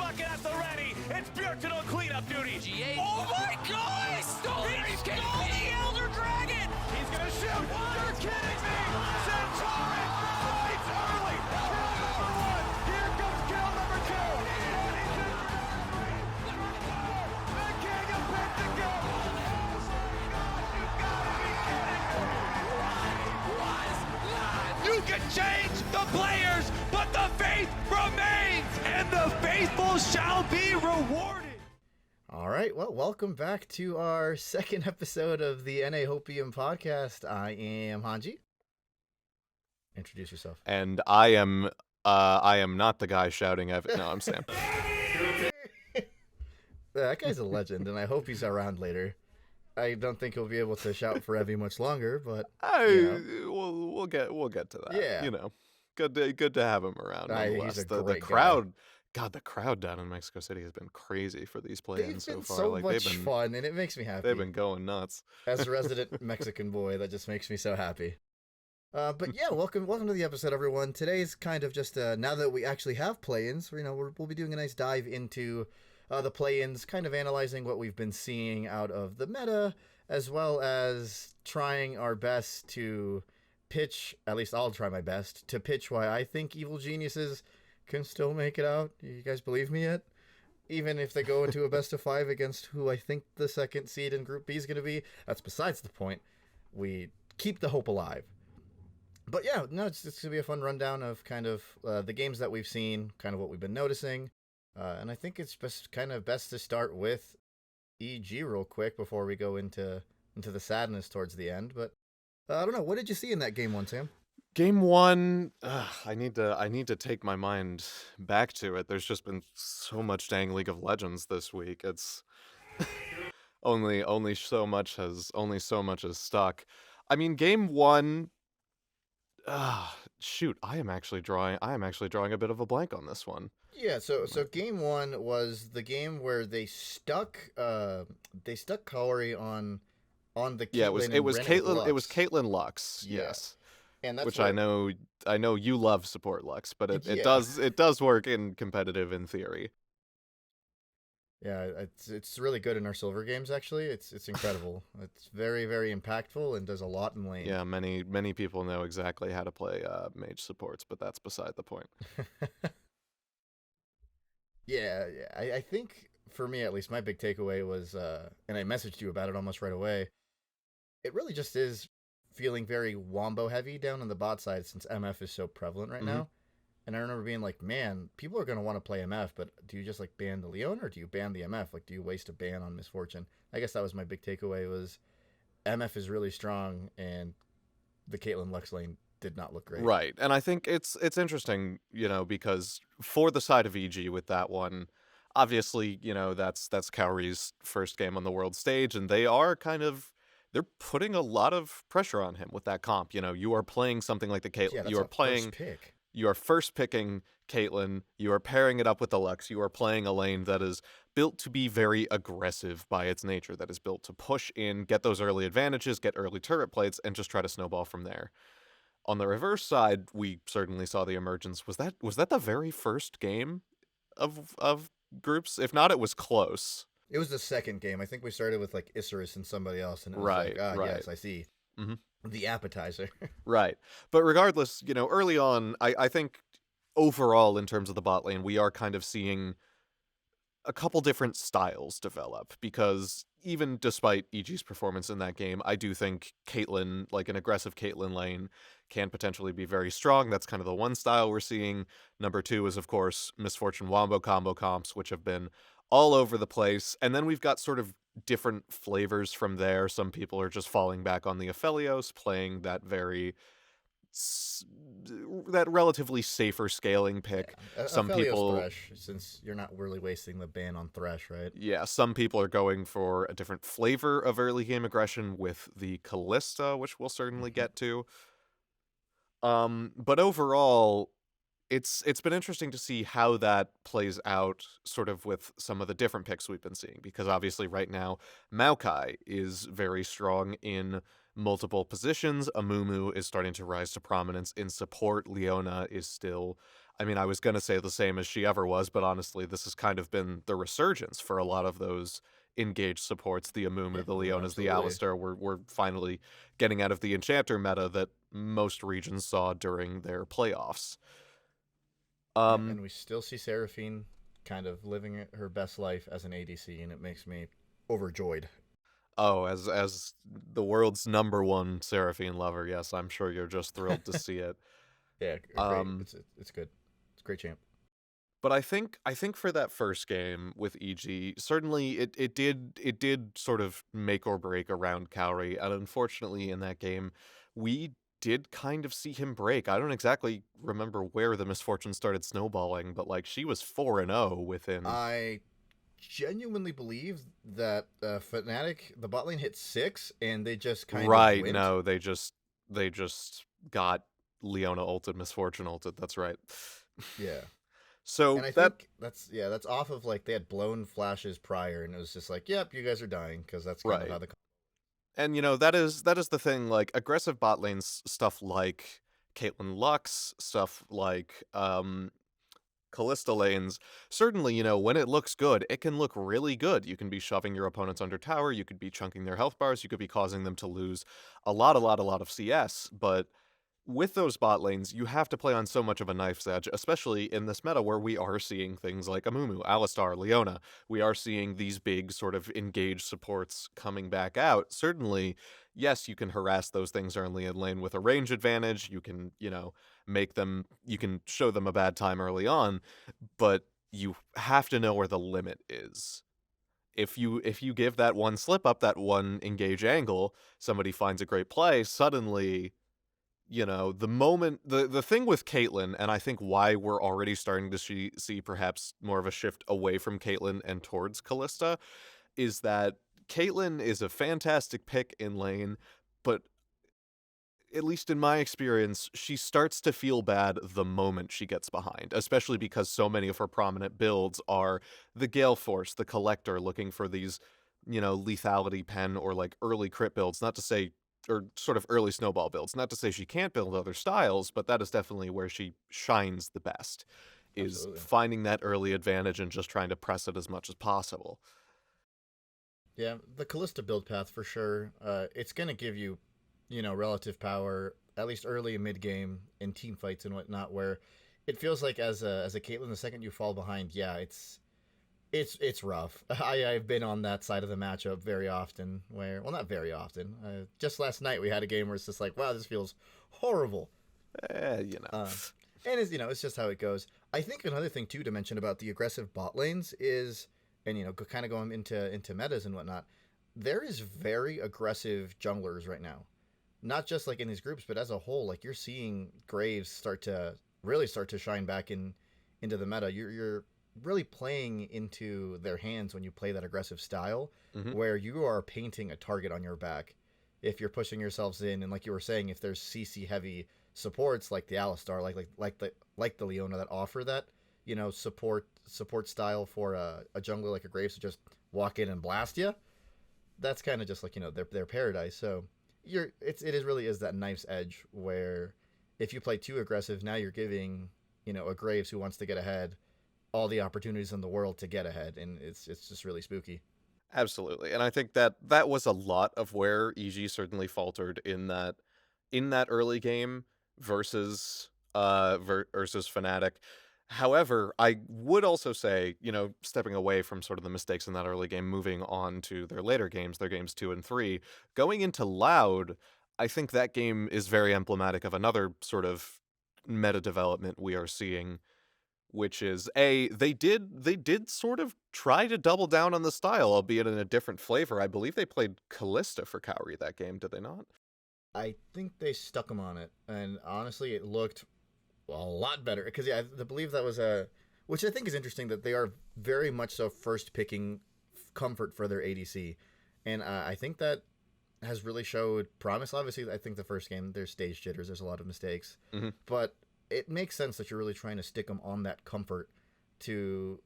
rocket at the ready. It's Bjorken on cleanup duty. G8. Oh my God! He stole the Elder Dragon! He's gonna shoot! You're kidding me! Centauri fights early! Kill number one! Here comes kill number two! The king of Pentagon! You gotta be kidding me! You can change the players, but the faith remains, and the faithful shall be rewarded. All right, well, welcome back to our second episode of the Hopium Podcast. I am Hanji. Introduce yourself. And I am not the guy shouting at it. No, I'm Sam. That guy's a legend, and I hope he's around later. I don't think he'll be able to shout for Evie much longer, but we'll get to that. Yeah. You know, good to have him around. He's a the great crowd. God, the crowd down in Mexico City has been crazy for these play-ins They've been so far. so Like much they've been fun, and it makes me happy. They've been going nuts. As a resident Mexican boy, that just makes me so happy. But yeah, welcome to the episode, everyone. Today's kind of just now that we actually have play-ins. We'll be doing a nice dive into the play-ins, kind of analyzing what we've been seeing out of the meta, as well as trying our best to pitch. At least I'll try my best to pitch why I think Evil Geniuses can still make it out. You guys believe me yet? Even if they go into a best of 5 against who I think the second seed in Group B is going to be, that's besides the point. We keep the hope alive. But yeah, no, it's going to be a fun rundown of kind of the games that we've seen, kind of what we've been noticing. And I think it's best to start with EG real quick before we go into the sadness towards the end. But I don't know, what did you see in that game one, Sam? Game one, I need to take my mind back to it. There's just been so much dang League of Legends this week. It's only so much has stuck. I mean, game one. Shoot, I am actually drawing a bit of a blank on this one. Yeah, so game one was the game where they stuck Kaori on the Caitlyn. Yeah, it was Caitlyn. It was Caitlyn Lux. Yeah. Yes. And that's which I know you love support Lux, but it does work in competitive in theory. Yeah, it's really good in our silver games. Actually, it's incredible. It's very, very impactful and does a lot in lane. Yeah, many people know exactly how to play mage supports, but that's beside the point. Yeah. I think for me at least, my big takeaway was, and I messaged you about it almost right away. It really just is feeling very Wombo heavy down on the bot side since MF is so prevalent right now. And I remember being like, man, people are going to want to play MF, but do you just like ban the Leon or do you ban the MF? Like, do you waste a ban on Misfortune? I guess that was my big takeaway was MF is really strong and the Caitlyn Lux lane did not look great. Right. And I think it's interesting, because for the side of EG with that one, obviously, that's Kaori's first game on the world stage, and they're putting a lot of pressure on him with that comp. You are playing something like the Caitlyn. Yeah, that's you are playing first pick. You are first picking Caitlyn. You are pairing it up with the Lux. You are playing a lane that is built to be very aggressive by its nature. That is built to push in, get those early advantages, get early turret plates, and just try to snowball from there. On the reverse side, we certainly saw the emergence. Was that the very first game of groups? If not, it was close. It was the second game. I think we started with like Isurus and somebody else, and it was right. Yes, I see. Mm-hmm. The appetizer. Right. But regardless, early on, I think overall in terms of the bot lane, we are kind of seeing a couple different styles develop, because even despite EG's performance in that game, I do think Caitlyn, like an aggressive Caitlyn lane, can potentially be very strong. That's kind of the one style we're seeing. Number two is, of course, Misfortune Wombo combo comps, which have been all over the place. And then we've got sort of different flavors from there. Some people are just falling back on the Aphelios, playing that relatively safer scaling pick. Yeah. Some Aphelios people, Thresh, since you're not really wasting the ban on Thresh, right? Yeah, some people are going for a different flavor of early game aggression with the Callista, which we'll certainly get to. But overall, it's been interesting to see how that plays out sort of with some of the different picks we've been seeing, because obviously right now Maokai is very strong in multiple positions. Amumu is starting to rise to prominence in support. Leona is still I mean, I was going to say the same as she ever was, but honestly, this has kind of been the resurgence for a lot of those engaged supports. The Amumu, the Leonas, the absolutely. Alistar. We're finally getting out of the Enchanter meta that most regions saw during their playoffs. And we still see Seraphine kind of living her best life as an ADC, and it makes me overjoyed. Oh, as the world's #1 Seraphine lover, yes, I'm sure you're just thrilled to see it. Yeah, great. It's good. It's a great champ. But I think for that first game with EG, certainly it did sort of make or break around Cowrie, and unfortunately in that game, we did kind of see him break. I don't exactly remember where the misfortune started snowballing, but like she was 4-0 within. I genuinely believe that Fnatic, the bot lane hit 6, and they just kind of went. No, they just got Leona ulted, misfortune ulted. That's right. Yeah. So and I think that's off of like they had blown flashes prior, and it was just like, yep, you guys are dying, because that's kind of how the. And that is the thing. Like aggressive bot lanes stuff like Caitlyn Lux, stuff like Callista lanes. Certainly, when it looks good, it can look really good. You can be shoving your opponents under tower. You could be chunking their health bars. You could be causing them to lose a lot of CS. But with those bot lanes, you have to play on so much of a knife's edge, especially in this meta where we are seeing things like Amumu, Alistar, Leona. We are seeing these big sort of engaged supports coming back out. Certainly, yes, you can harass those things early in lane with a range advantage. You can, you can show them a bad time early on, but you have to know where the limit is. If you give that one slip up, that one engage angle, somebody finds a great play, suddenly the moment, the thing with Caitlyn, and I think why we're already starting to see perhaps more of a shift away from Caitlyn and towards Callista, is that Caitlyn is a fantastic pick in lane, but at least in my experience, she starts to feel bad the moment she gets behind, especially because so many of her prominent builds are the Gale Force, the Collector, looking for these, lethality pen or like early crit builds, not to say or sort of early snowball builds. Not to say she can't build other styles, but that is definitely where she shines the best, is Absolutely. finding that early advantage and just trying to press it as much as possible. Yeah, the Callista build path for sure. It's going to give you, relative power, at least early and mid game in team fights and whatnot, where it feels like as a Caitlyn, the second you fall behind, yeah, it's rough. I've been on that side of the matchup very often. Not very often. Just last night we had a game where it's just like, wow, this feels horrible. And it's just how it goes. I think another thing too to mention about the aggressive bot lanes is, and kind of going into metas and whatnot, there is very aggressive junglers right now. Not just like in these groups, but as a whole, like you're seeing Graves start to shine back into the meta. You're really playing into their hands when you play that aggressive style, where you are painting a target on your back if you're pushing yourselves in. And like you were saying, if there's CC heavy supports like the Alistar, like the Leona that offer that support style for a jungler like a Graves to just walk in and blast you, that's kind of just like their paradise. So it really is that knife's edge where if you play too aggressive, now you're giving a Graves who wants to get ahead all the opportunities in the world to get ahead, and it's just really spooky. Absolutely. And I think that was a lot of where EG certainly faltered in that early game versus Fnatic. However, I would also say, stepping away from sort of the mistakes in that early game, moving on to their later games, their games 2 and 3, going into Loud, I think that game is very emblematic of another sort of meta development we are seeing, which is they did sort of try to double down on the style, albeit in a different flavor. I believe they played Callista for Cowrie that game, did they not? I think they stuck them on it, and honestly, it looked a lot better because I believe that was which I think is interesting that they are very much so first picking comfort for their ADC, and I think that has really showed promise. Obviously, I think the first game there's stage jitters, there's a lot of mistakes, but it makes sense that you're really trying to stick them on that comfort to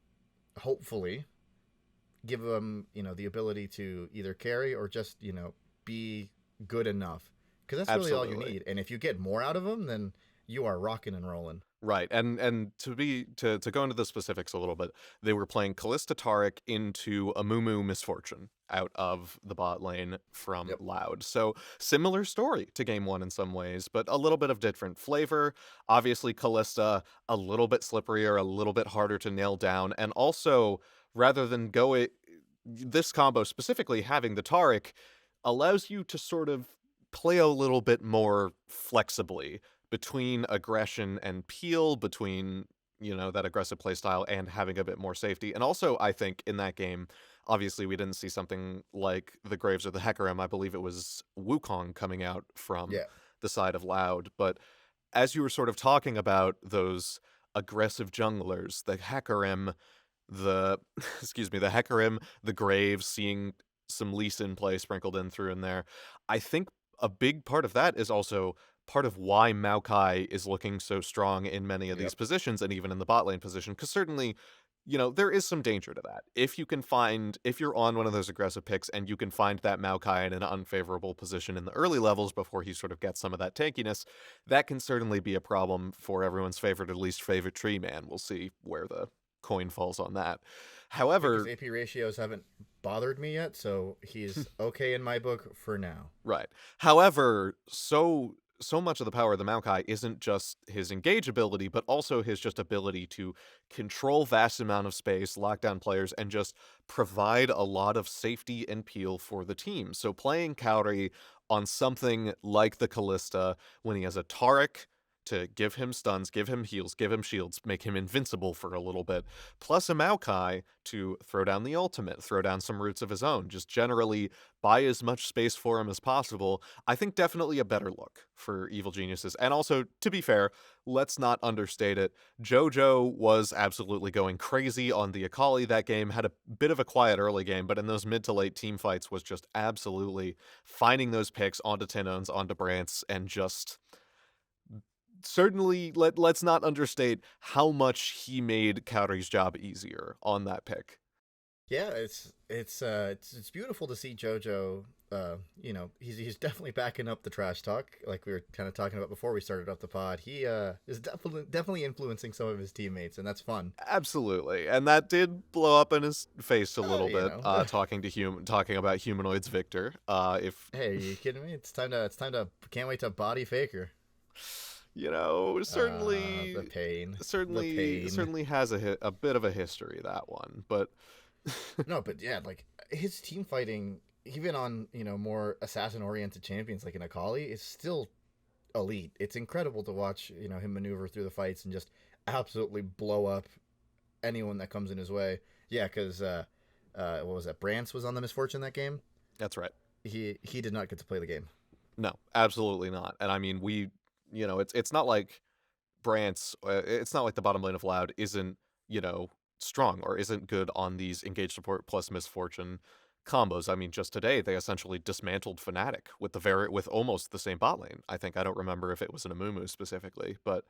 hopefully give them, the ability to either carry or just, be good enough. Because that's really all you need. And if you get more out of them, then you are rocking and rolling. Right, and to go into the specifics a little bit, they were playing Callista Taric into a Mumu Misfortune out of the bot lane from Loud. So similar story to game one in some ways, but a little bit of different flavor. Obviously, Callista a little bit slipperier, a little bit harder to nail down, and also rather than this combo specifically having the Taric allows you to sort of play a little bit more flexibly between aggression and peel, between, that aggressive playstyle and having a bit more safety. And also, I think, in that game, obviously we didn't see something like the Graves or the Hecarim. I believe it was Wukong coming out from the side of Loud. But as you were sort of talking about those aggressive junglers, the Hecarim, the Hecarim, the Graves, seeing some Lee Sin play sprinkled in through in there, I think a big part of that is also part of why Maokai is looking so strong in many of these positions, and even in the bot lane position, because certainly, there is some danger to that. If you're on one of those aggressive picks and you can find that Maokai in an unfavorable position in the early levels before he sort of gets some of that tankiness, that can certainly be a problem for everyone's favorite or least favorite tree man. We'll see where the coin falls on that. However, because AP ratios haven't bothered me yet, so he's okay in my book for now. Right. However, so much of the power of the Maokai isn't just his engage ability, but also his just ability to control vast amount of space, lock down players, and just provide a lot of safety and peel for the team. So playing Kaori on something like the Callista, when he has a Taric to give him stuns, give him heals, give him shields, make him invincible for a little bit, plus a Maokai to throw down the ultimate, throw down some roots of his own, just generally buy as much space for him as possible, I think definitely a better look for Evil Geniuses. And also, to be fair, let's not understate it, JoJo was absolutely going crazy on the Akali that game, had a bit of a quiet early game, but in those mid to late team fights was just absolutely finding those picks onto Tinones, onto Brants, and just certainly let's not understate how much he made Kaori's job easier on that pick. Yeah, it's beautiful to see JoJo. He's definitely backing up the trash talk, like we were kind of talking about before we started up the pod. He is definitely influencing some of his teammates, and that's fun. Absolutely, and that did blow up in his face a little bit. Talking about Humanoids Victor. Hey, are you kidding me? It's time to can't wait to body Faker. Certainly the pain. Certainly has a bit of a history, that one, but no, but yeah, like his team fighting, even on more assassin oriented champions like an Akali, is still elite. It's incredible to watch him maneuver through the fights and just absolutely blow up anyone that comes in his way. Yeah, because what was that? Brants was on the Misfortune that game. That's right. He did not get to play the game. No, absolutely not. And I mean, it's not like Brants, it's not like the bottom lane of Loud isn't, strong or isn't good on these engage support plus Misfortune combos. I mean, just today, they essentially dismantled Fnatic with almost the same bot lane. I think, I don't remember if it was an Amumu specifically, but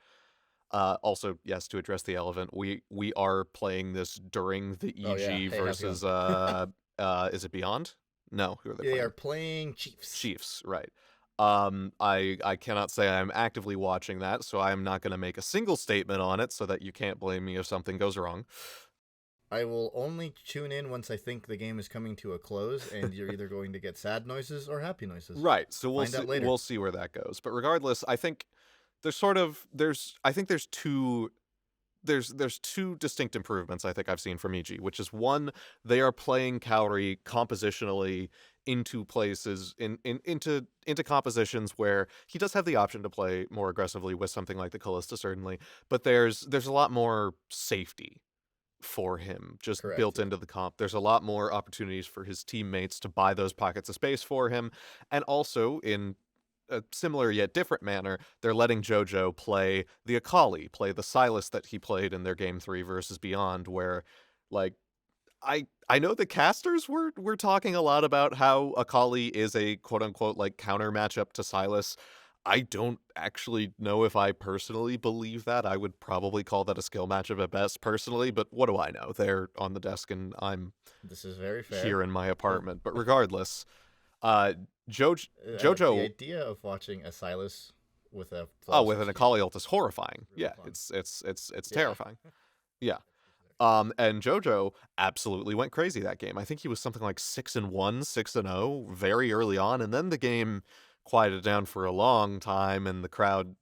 also, yes, to address the elephant, we are playing this during the EG versus, is it Beyond? No, who are they playing? They are playing Chiefs. Chiefs, right. I cannot say I'm actively watching that, so I'm not going to make a single statement on it so that you can't blame me if something goes wrong. I will only tune in once I think the game is coming to a close, and you're either going to get sad noises or happy noises. Right, so we'll see where that goes. But regardless, I think there's two distinct improvements I think I've seen from EG, which is one, they are playing Kaori compositionally into places into compositions where he does have the option to play more aggressively with something like the Callista, certainly, but there's a lot more safety for him just built into the comp. There's a lot more opportunities for his teammates to buy those pockets of space for him, and also in a similar yet different manner, they're letting JoJo play the Akali, play the Sylas that he played in their Game 3 versus Beyond, where, like, I know the casters were talking a lot about how Akali is a quote-unquote, like, counter matchup to Sylas. I don't actually know if I personally believe that. I would probably call that a skill matchup at best, personally, but what do I know? They're on the desk and This is very fair. Here in my apartment. But regardless, JoJo... The idea of watching a Sylas with a with an Akali ult is horrifying. Really yeah, fun. it's terrifying. Yeah. And JoJo absolutely went crazy that game. I think he was something like 6-1, 6-0 very early on, and then the game quieted down for a long time, and the crowd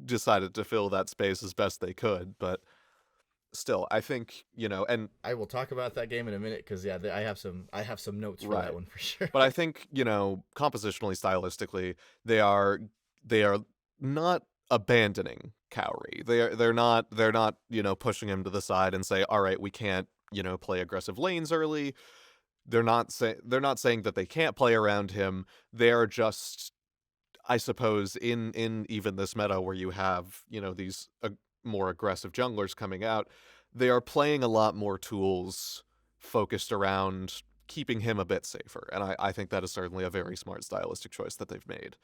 decided to fill that space as best they could. But still, I think, and I will talk about that game in a minute because I have some notes for that one for sure. But I think, compositionally, stylistically, they are not abandoning Cowrie. They're not pushing him to the side and say, all right, we can't play aggressive lanes early. They're not saying that they can't play around him. They're just, I suppose, in even this meta where you have these more aggressive junglers coming out, they are playing a lot more tools focused around keeping him a bit safer, and I think that is certainly a very smart stylistic choice that they've made.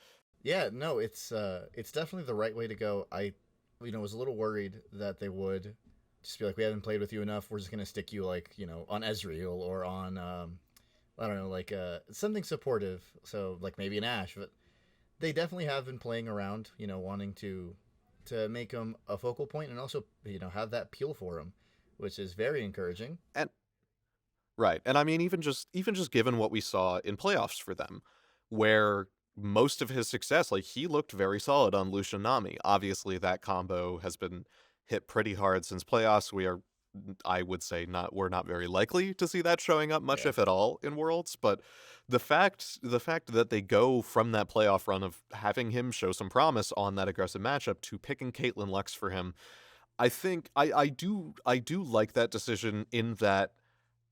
Yeah, no, it's definitely the right way to go. I was a little worried that they would just be like, we haven't played with you enough, we're just gonna stick you like on Ezreal or on I don't know, like something supportive, so like maybe an Ashe. But they definitely have been playing around, wanting to make him a focal point and also have that peel for him, which is very encouraging. And right, and I mean even just given what we saw in playoffs for them, where most of his success, like he looked very solid on Lucian Nami. Obviously, that combo has been hit pretty hard since playoffs. I would say we're not very likely to see that showing up much, if at all, in Worlds. But the fact that they go from that playoff run of having him show some promise on that aggressive matchup to picking Caitlyn Lux for him, I think I do like that decision in that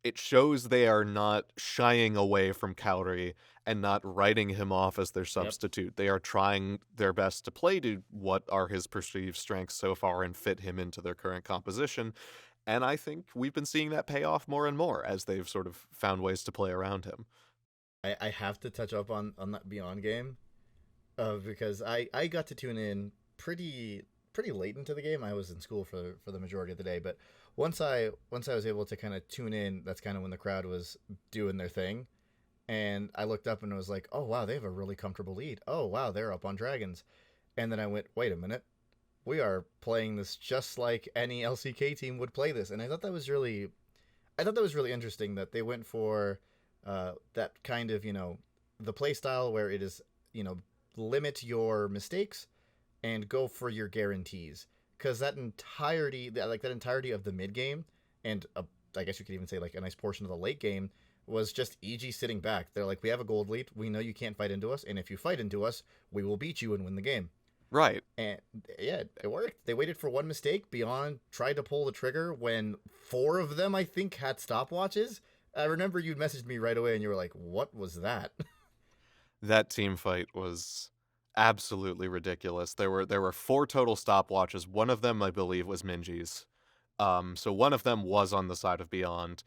it shows they are not shying away from Cowrie and not writing him off as their substitute. Yep. They are trying their best to play to what are his perceived strengths so far and fit him into their current composition. And I think we've been seeing that pay off more and more as they've sort of found ways to play around him. I have to touch up on that Beyond game because I got to tune in pretty late into the game. I was in school for the majority of the day, but once I was able to kind of tune in, that's kind of when the crowd was doing their thing, and I looked up and was like, oh wow, they have a really comfortable lead. Oh wow, they're up on dragons. And then I went, wait a minute, we are playing this just like any LCK team would play this. And I thought that was really interesting that they went for that kind of the play style where it is limit your mistakes and go for your guarantees. Because that entirety of the mid game, and I guess you could even say like a nice portion of the late game, was just EG sitting back. They're like, we have a gold lead, we know you can't fight into us, and if you fight into us, we will beat you and win the game. Right. And yeah, it worked. They waited for one mistake. Beyond tried to pull the trigger when 4 of them, I think, had stopwatches. I remember you'd messaged me right away and you were like, what was that? That team fight was absolutely ridiculous. There were 4 total stopwatches. One of them, I believe, was Minji's. So one of them was on the side of Beyond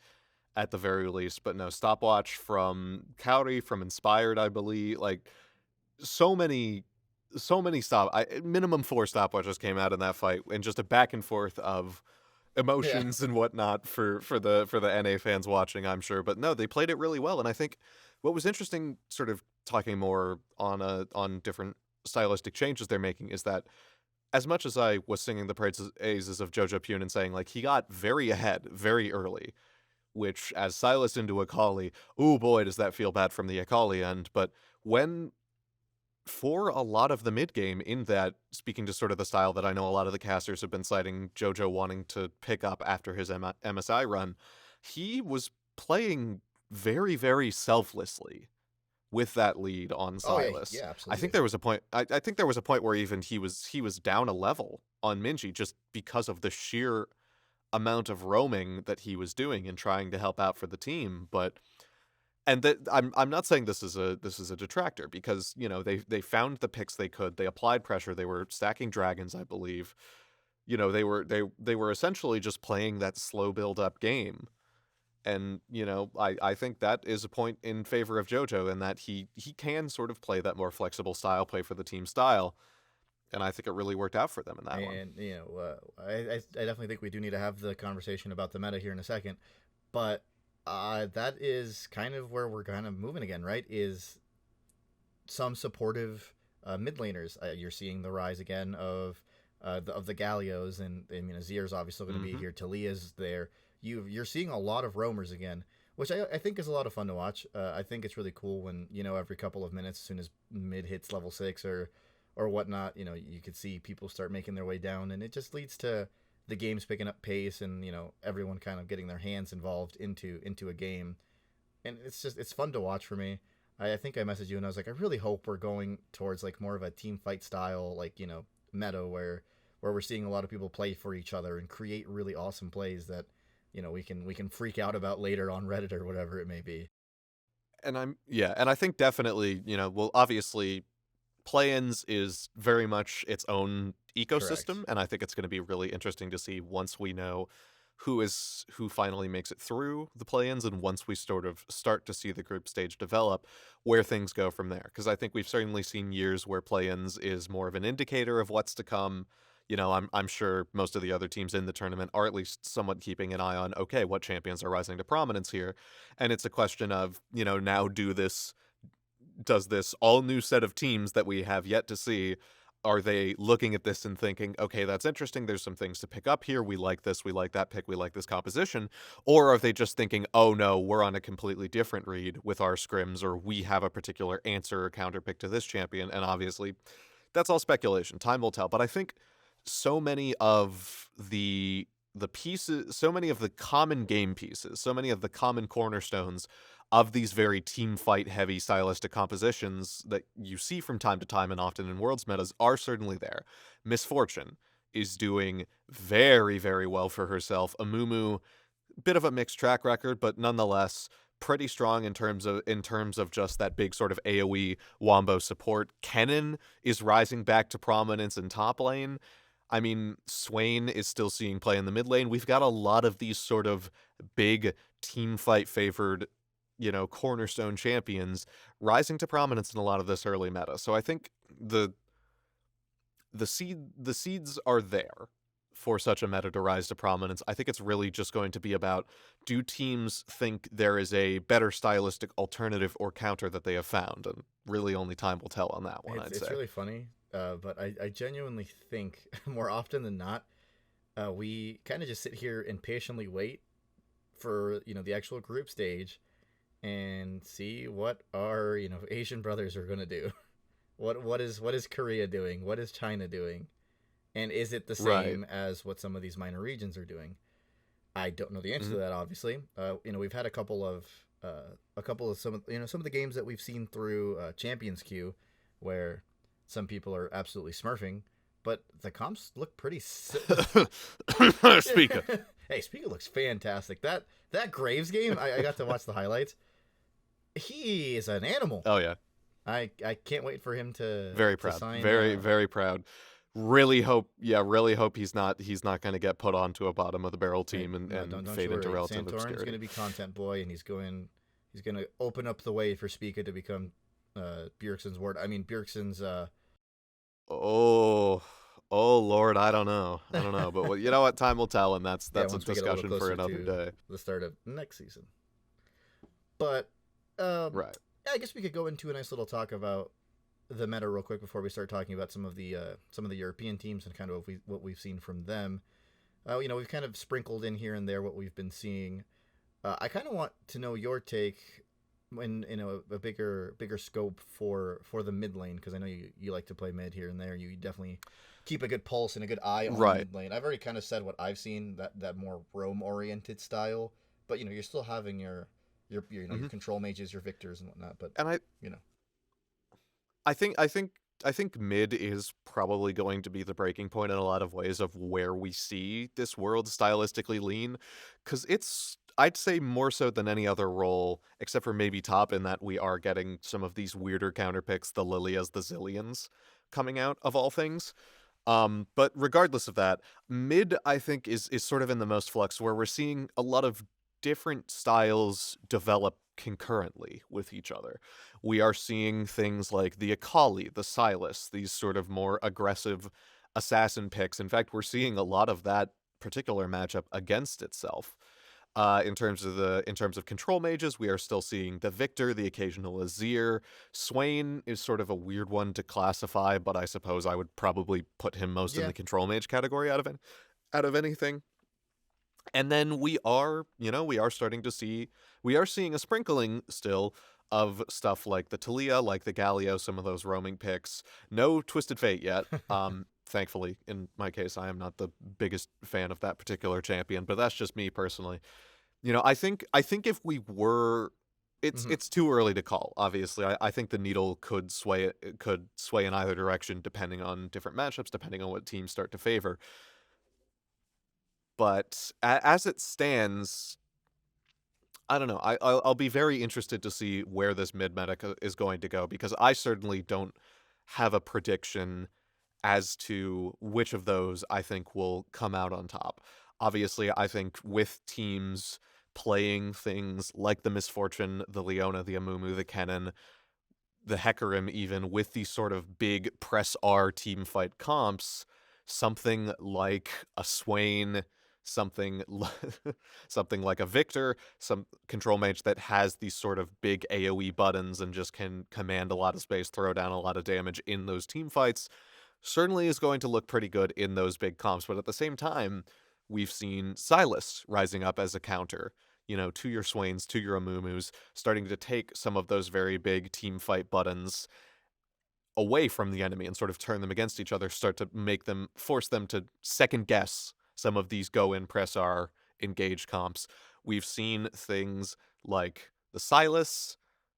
at the very least, but no, stopwatch from Cowrie, from Inspired, I believe. Like so many minimum 4 stopwatches came out in that fight, and just a back and forth of emotions and whatnot for the NA fans watching, I'm sure. But no, they played it really well, and I think what was interesting, sort of talking more on different stylistic changes they're making, is that as much as I was singing the praises of Jojo Pune and saying like he got very ahead very early, which as Silas into Akali, oh boy, does that feel bad from the Akali end. But when for a lot of the mid game, in that, speaking to sort of the style that I know a lot of the casters have been citing Jojo wanting to pick up after his MSI run, he was playing very, very selflessly with that lead on Silas. Yeah, absolutely. I think there was a point. I think there was a point where even he was down a level on Minji just because of the sheer amount of roaming that he was doing and trying to help out for the team. But I'm not saying this is a detractor, because they found the picks they could. They applied pressure. They were stacking dragons, I believe. They were essentially just playing that slow build up game. And, I think that is a point in favor of Jojo, in that he can sort of play that more flexible style, play for the team style. And I think it really worked out for them in that one. And, I definitely think we do need to have the conversation about the meta here in a second. But that is kind of where we're kind of moving again, right? Is some supportive mid laners. You're seeing the rise again of the Gallios, and I mean Azir's obviously going to be here. Talia's there. You're seeing a lot of roamers again, which I think is a lot of fun to watch. I think it's really cool when, every couple of minutes, as soon as mid hits level 6 or whatnot, you could see people start making their way down, and it just leads to the games picking up pace, and everyone kind of getting their hands involved into a game, and it's fun to watch for me. I think I messaged you and I was like, I really hope we're going towards like more of a team fight style, like meta where we're seeing a lot of people play for each other and create really awesome plays that we can freak out about later on Reddit or whatever it may be. And I think definitely, well, obviously play-ins is very much its own ecosystem. Correct. And I think it's going to be really interesting to see once we know who finally makes it through the play-ins, and once we sort of start to see the group stage develop, where things go from there. Because I think we've certainly seen years where play-ins is more of an indicator of what's to come. I'm sure most of the other teams in the tournament are at least somewhat keeping an eye on, okay, what champions are rising to prominence here. And it's a question of, now does this all new set of teams that we have yet to see, are they looking at this and thinking, okay, that's interesting, there's some things to pick up here, we like this, we like that pick, we like this composition? Or are they just thinking, oh no, we're on a completely different read with our scrims, or we have a particular answer or counter pick to this champion? And obviously, that's all speculation. Time will tell. But I think so many of the pieces, so many of the common game pieces, so many of the common cornerstones of these very team fight heavy stylistic compositions that you see from time to time and often in Worlds metas are certainly there. Misfortune is doing very, very well for herself. Amumu, bit of a mixed track record, but nonetheless pretty strong in terms of just that big sort of AoE wombo support. Kennen is rising back to prominence in top lane. I mean, Swain is still seeing play in the mid lane. We've got a lot of these sort of big team fight favored, cornerstone champions rising to prominence in a lot of this early meta. So I think the seeds are there for such a meta to rise to prominence. I think it's really just going to be about, do teams think there is a better stylistic alternative or counter that they have found? And really only time will tell on that one, I'd say. It's really funny, but I genuinely think more often than not, we kind of just sit here and patiently wait for, the actual group stage and see what our, Asian brothers are going to do. What is Korea doing? What is China doing? And is it the same as what some of these minor regions are doing? I don't know the answer to that, obviously. We've had a couple of some of the games that we've seen through Champions Queue where some people are absolutely smurfing, but the comps look pretty Speaker. Hey, Speaker looks fantastic. That Graves game, I got to watch the highlights. He is an animal. Oh yeah. I can't wait for him to very proud. Sign, very proud. Really hope he's not going to get put onto a bottom of the barrel team and fade into relative obscurity. Santorin's going to be content boy, and he's going to open up the way for Spica to become Bjergsen's ward. I mean Bjergsen's Oh Lord, I don't know, but you know what? Time will tell, and that's a discussion for another day. The start of next season. But right. Yeah, I guess we could go into a nice little talk about the meta real quick before we start talking about some of the European teams and kind of what we've seen from them. We've kind of sprinkled in here and there what we've been seeing. I kind of want to know your take in a bigger scope for the mid lane, because I know you like to play mid here and there. You definitely keep a good pulse and a good eye on the mid lane. I've already kind of said what I've seen, that more roam oriented style, but you're still having your your control mages, your victors and whatnot. But I think mid is probably going to be the breaking point in a lot of ways of where we see this world stylistically lean, because it's, I'd say, more so than any other role, except for maybe top, in that we are getting some of these weirder counterpicks, the Lilias, the Zillions, coming out of all things. But regardless of that, mid, I think, is sort of in the most flux, where we're seeing a lot of different styles develop concurrently with each other. We are seeing things like the Akali, the Sylas, these sort of more aggressive assassin picks. In fact, we're seeing a lot of that particular matchup against itself. In terms of control mages, we are still seeing the Victor, the occasional Azir. Swain is sort of a weird one to classify, but I suppose I would probably put him most in Yeah. the control mage category out of anything. And then we are seeing a sprinkling still of stuff like the Talia, like the Galio, some of those roaming picks. No Twisted Fate yet. Thankfully, in my case, I am not the biggest fan of that particular champion, but that's just me personally. I think if we were, it's too early to call. Obviously, I think the needle could sway in either direction depending on different matchups, depending on what teams start to favor. But as it stands, I don't know. I'll be very interested to see where this mid meta is going to go, because I certainly don't have a prediction as to which of those I think will come out on top. Obviously, I think with teams playing things like the Misfortune, the Leona, the Amumu, the Kennen, the Hecarim, even with these sort of big press R team fight comps, something like a Swain, something like a Victor, some control mage that has these sort of big AoE buttons and just can command a lot of space, throw down a lot of damage in those team fights, certainly is going to look pretty good in those big comps. But at the same time, we've seen Silas rising up as a counter, to your Swains, to your Amumus, starting to take some of those very big team fight buttons away from the enemy and sort of turn them against each other, start to force them to second guess some of these go in, press R, engage comps. We've seen things like the Silas.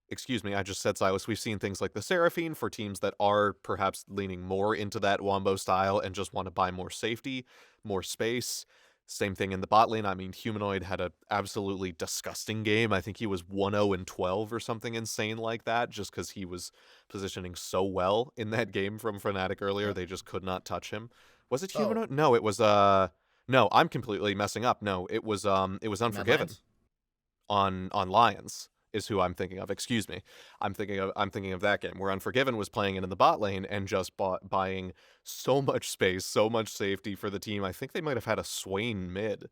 Excuse me, I just said Silas. We've seen things like the Seraphine for teams that are perhaps leaning more into that Wombo style and just want to buy more safety, more space. Same thing in the bot lane. I mean, Humanoid had an absolutely disgusting game. I think he was 1-0-12 or something insane like that, just because he was positioning so well in that game from Fnatic earlier. They just could not touch him. Was it Humanoid? No, it was no, I'm completely messing up. No, it was Unforgiven on Lions is who I'm thinking of. Excuse me. I'm thinking of that game where Unforgiven was playing it in the bot lane and just buying so much space, so much safety for the team. I think they might have had a Swain mid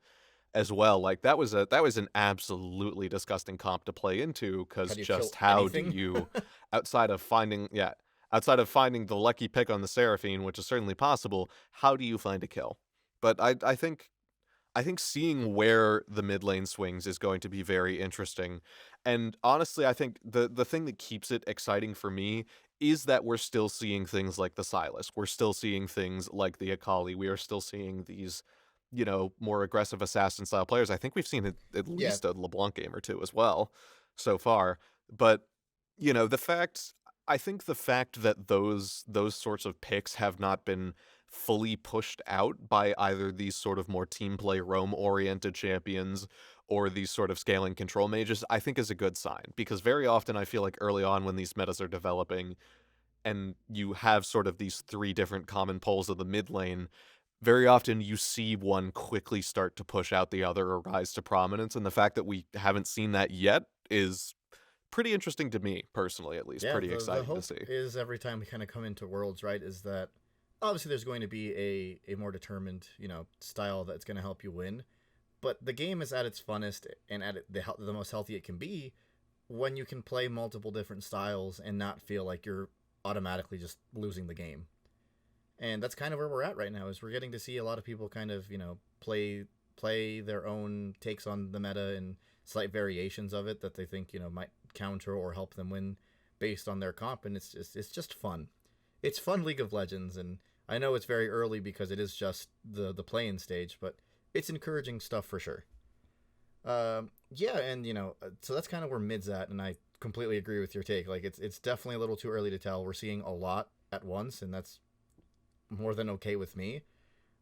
as well. Like that was an absolutely disgusting comp to play into, because just how do you outside of finding the lucky pick on the Seraphine, which is certainly possible, how do you find a kill? But I think seeing where the mid lane swings is going to be very interesting. And honestly, I think the thing that keeps it exciting for me is that we're still seeing things like the Silas. We're still seeing things like the Akali. We are still seeing these, more aggressive assassin style players. I think we've seen at least a LeBlanc game or two as well so far. But, the fact that those sorts of picks have not been fully pushed out by either these sort of more team play roam oriented champions or these sort of scaling control mages, I think is a good sign, because very often I feel like early on when these metas are developing and you have sort of these three different common poles of the mid lane, very often you see one quickly start to push out the other or rise to prominence, and the fact that we haven't seen that yet is pretty interesting to me personally, at least. Pretty exciting to see. Is every time we kind of come into Worlds, right, is that obviously there's going to be a more determined, style that's going to help you win. But the game is at its funnest and at the most healthy it can be when you can play multiple different styles and not feel like you're automatically just losing the game. And that's kind of where we're at right now, is we're getting to see a lot of people kind of, play their own takes on the meta and slight variations of it that they think, might counter or help them win based on their comp. And it's just fun. It's fun League of Legends, and I know it's very early because it is just the play-in stage, but it's encouraging stuff for sure. Yeah, and so that's kind of where mid's at, and I completely agree with your take. Like it's definitely a little too early to tell. We're seeing a lot at once, and that's more than okay with me.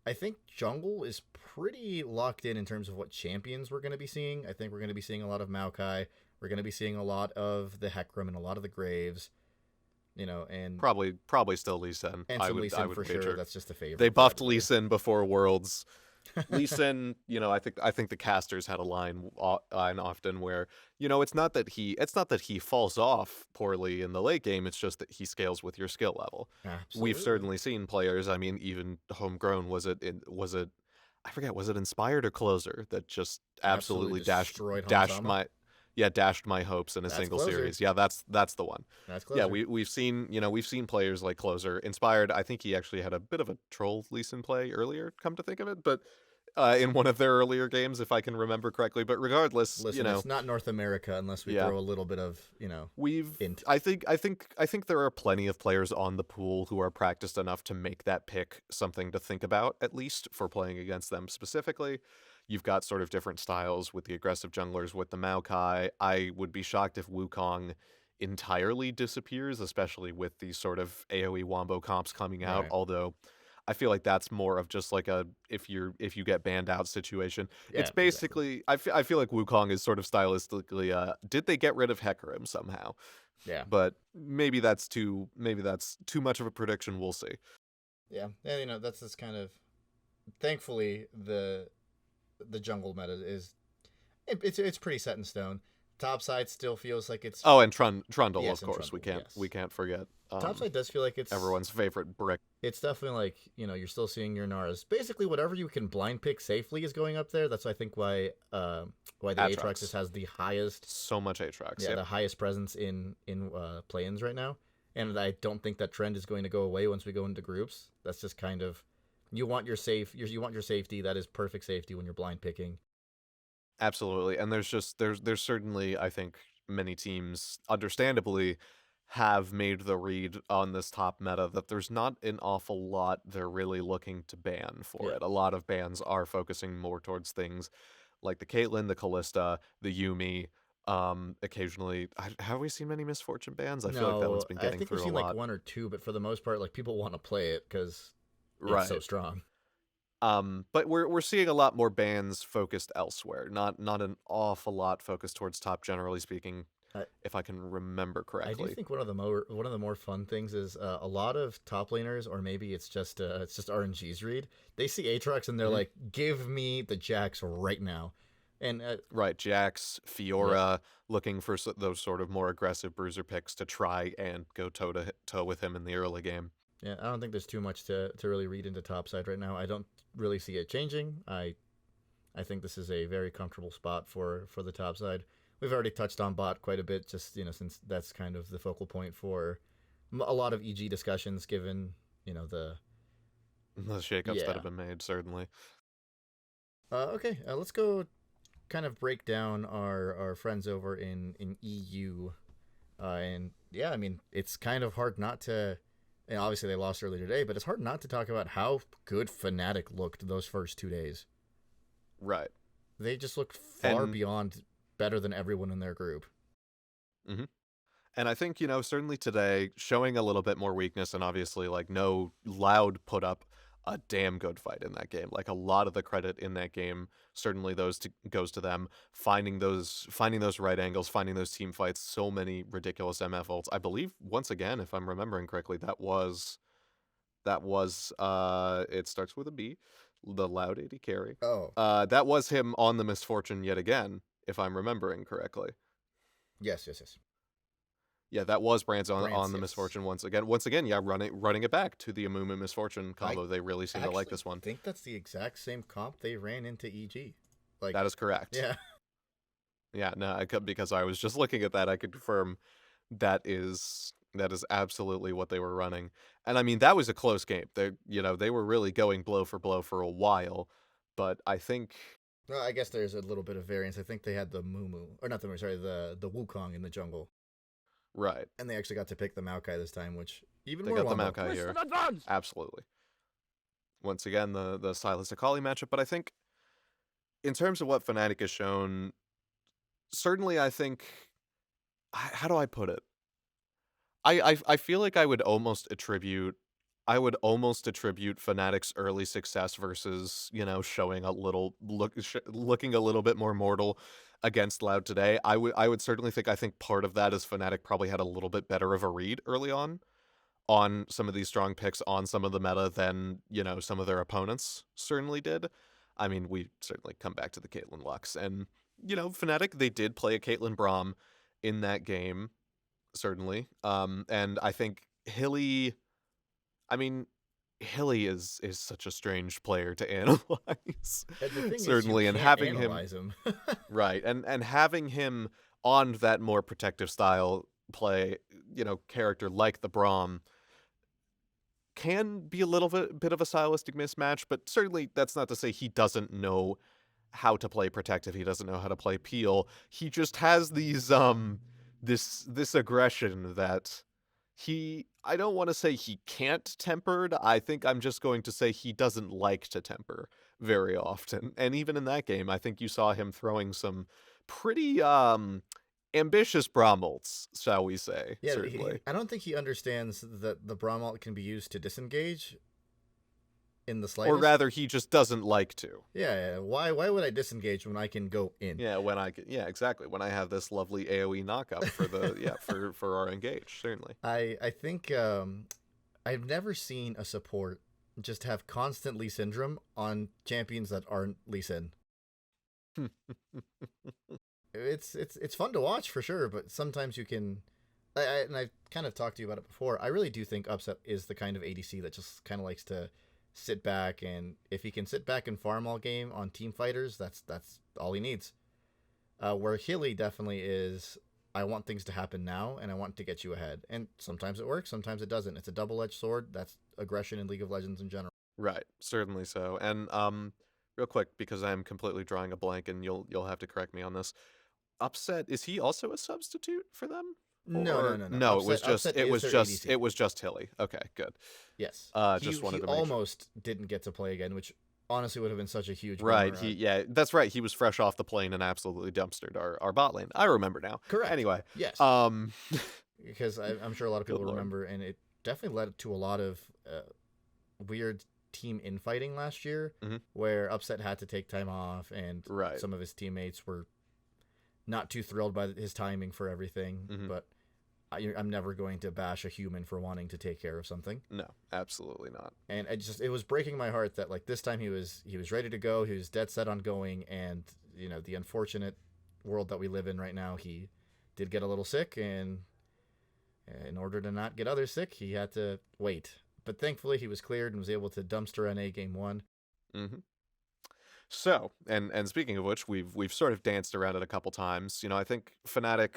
I think jungle is pretty locked in terms of what champions we're going to be seeing. I think we're going to be seeing a lot of Maokai. We're going to be seeing a lot of the Hecarim and a lot of the Graves. And probably still Lee Sin. And some Lee Sin for sure. That's just a favorite. They buffed Lee Sin before Worlds. Lee Sin, I think the casters had a line often where, it's not that he falls off poorly in the late game. It's just that he scales with your skill level. Absolutely. We've certainly seen players. I mean, even homegrown. Was it I forget, was it Inspired or Closer that just absolutely destroyed dashed Hansama? dashed my hopes in a That's single Closer. series. Yeah, that's the one. That's Yeah, Closer. we've seen players like Closer. Inspired, I think he actually had a bit of a troll Lee Sin play earlier, come to think of it, but in one of their earlier games, if I can remember correctly. But regardless, Listen, it's not North America unless we Yeah. throw a little bit of, int. I think there are plenty of players on the pool who are practiced enough to make that pick something to think about, at least for playing against them specifically. You've got sort of different styles with the aggressive junglers, with the Maokai. I would be shocked if Wukong entirely disappears, especially with these sort of AoE Wombo comps coming out, Right. although I feel like that's more of just like a if you get banned out situation. Yeah, It's basically I feel like Wukong is sort of stylistically did they get rid of Hecarim somehow? Yeah. But maybe that's too much of a prediction, we'll see. Yeah. And, that's this kind of... Thankfully, the jungle meta is... It's pretty set in stone. Topside still feels like it's... Oh, and Trundle, Yes, of and course. Trundle, We can't forget. Topside does feel like it's... Everyone's favorite brick. It's definitely like, you're still seeing your Naras. Basically, whatever you can blind pick safely is going up there. That's, I think, why the Aatrox. Aatrox has the highest... So much Aatrox. Yeah, the highest presence in play-ins right now. And I don't think that trend is going to go away once we go into groups. That's just kind of... You want your safety. That is perfect safety when you're blind picking. Absolutely. And there's certainly, I think, many teams, understandably, have made the read on this top meta that there's not an awful lot they're really looking to ban for Yeah. it. A lot of bans are focusing more towards things like the Caitlyn, the Callista, the Yumi. Occasionally, have we seen many Misfortune bans? I feel like that one's been getting I think through we've seen a lot. like one or two, but for the most part, like people want to play it because Right. it's so strong. But we're seeing a lot more bans focused elsewhere. Not an awful lot focused towards top, generally speaking, if I can remember correctly. I do think one of the more fun things is a lot of top laners, or maybe it's just RNG's read. They see Aatrox and they're like, "Give me the Jax right now," and right, Jax, Fiora, looking for those sort of more aggressive bruiser picks to try and go toe to toe with him in the early game. Yeah, I don't think there's too much to really read into topside right now. I don't really see it changing. I think this is a very comfortable spot for the topside. We've already touched on bot quite a bit, just since that's kind of the focal point for a lot of EG discussions, given the shakeups that have been made, certainly. Okay, let's go kind of break down our friends over in EU, and yeah, I mean it's kind of hard not to. And obviously they lost earlier today, but it's hard not to talk about how good Fnatic looked those first 2 days. Right. They just looked far beyond better than everyone in their group. Mm-hmm. And I think, certainly today, showing a little bit more weakness, and obviously, like, no, Loud put up a damn good fight in that game. Like, a lot of the credit in that game, certainly goes to them, finding those right angles, finding those team fights, so many ridiculous MF ults. I believe, once again, if I'm remembering correctly, that was it starts with a B, the Loud AD carry. Oh. That was him on the Misfortune yet again, if I'm remembering correctly. Yes. Yeah, that was Brand's on the yes. Misfortune once again. Yeah, running it back to the Amumu Misfortune combo. They really seem to like this one. I think that's the exact same comp they ran into EG. Like that is correct. Yeah. Yeah, no, because I was just looking at that, I could confirm that is absolutely what they were running. And I mean, that was a close game. They were really going blow for a while, but I think. Well, I guess there's a little bit of variance. I think they had the Mumu, or not the Mumu, sorry, the Wukong in the jungle. Right. And they actually got to pick the Maokai this time, which even they more got Wombo. the Maokai here. Absolutely. Once again, the stylistic Holly matchup, but I think in terms of what Fnatic has shown, certainly I think, how do I put it? I feel like I would almost attribute Fnatic's early success versus, showing looking a little bit more mortal against Loud today. I would certainly think, I think part of that is Fnatic probably had a little bit better of a read early on some of these strong picks on some of the meta than, some of their opponents certainly did. I mean, we certainly come back to the Caitlyn Lux, and, Fnatic, they did play a Caitlyn Braum in that game, certainly. And I think Hilly Hilly is such a strange player to analyze. And the thing Certainly, is, you and can't having analyze him. right, and having him on that more protective style play, character like the Braum can be a little bit of a stylistic mismatch, but certainly that's not to say he doesn't know how to play protective. He doesn't know how to play peel. He just has these this aggression that I don't want to say he can't tempered. I think I'm just going to say he doesn't like to temper very often. And even in that game, I think you saw him throwing some pretty ambitious Bromults, shall we say, Yeah, certainly. I don't think he understands that the Bromalt can be used to disengage in the slightest. Or rather, he just doesn't like to. Yeah. Why would I disengage when I can go in? Yeah, exactly. When I have this lovely AoE knockup for the for our engage, certainly. I think I've never seen a support just have constant Lee syndrome on champions that aren't Lee Sin. It's fun to watch for sure, but sometimes you can. And I've kind of talked to you about it before. I really do think Upset is the kind of ADC that just kind of likes to sit back, and if he can sit back and farm all game on team fighters, that's all he needs. Where Hilly definitely is, I want things to happen now, and I want to get you ahead. And sometimes it works, sometimes it doesn't. It's a double-edged sword. That's aggression in League of Legends in general. Right, certainly so. And real quick, because I'm completely drawing a blank, and you'll have to correct me on this. Upset, is he also a substitute for them? No. No, Upset it was ADC. just Hilly. Okay, good. Yes. Just wanted to he make almost didn't get to play again, which honestly would have been such a huge right. bummer. That's right. He was fresh off the plane and absolutely dumpstered our bot lane. I remember now. Correct. Anyway, yes. Because I'm sure a lot of people remember, and it definitely led to a lot of weird team infighting last year, where Upset had to take time off, and some of his teammates were not too thrilled by his timing for everything. But I'm never going to bash a human for wanting to take care of something. No, absolutely not. And it was breaking my heart that like this time he was ready to go. He was dead set on going, and the unfortunate world that we live in right now, he did get a little sick, and in order to not get others sick, he had to wait. But thankfully, he was cleared and was able to dumpster NA game 1. So, and speaking of which, we've sort of danced around it a couple times. I think Fnatic,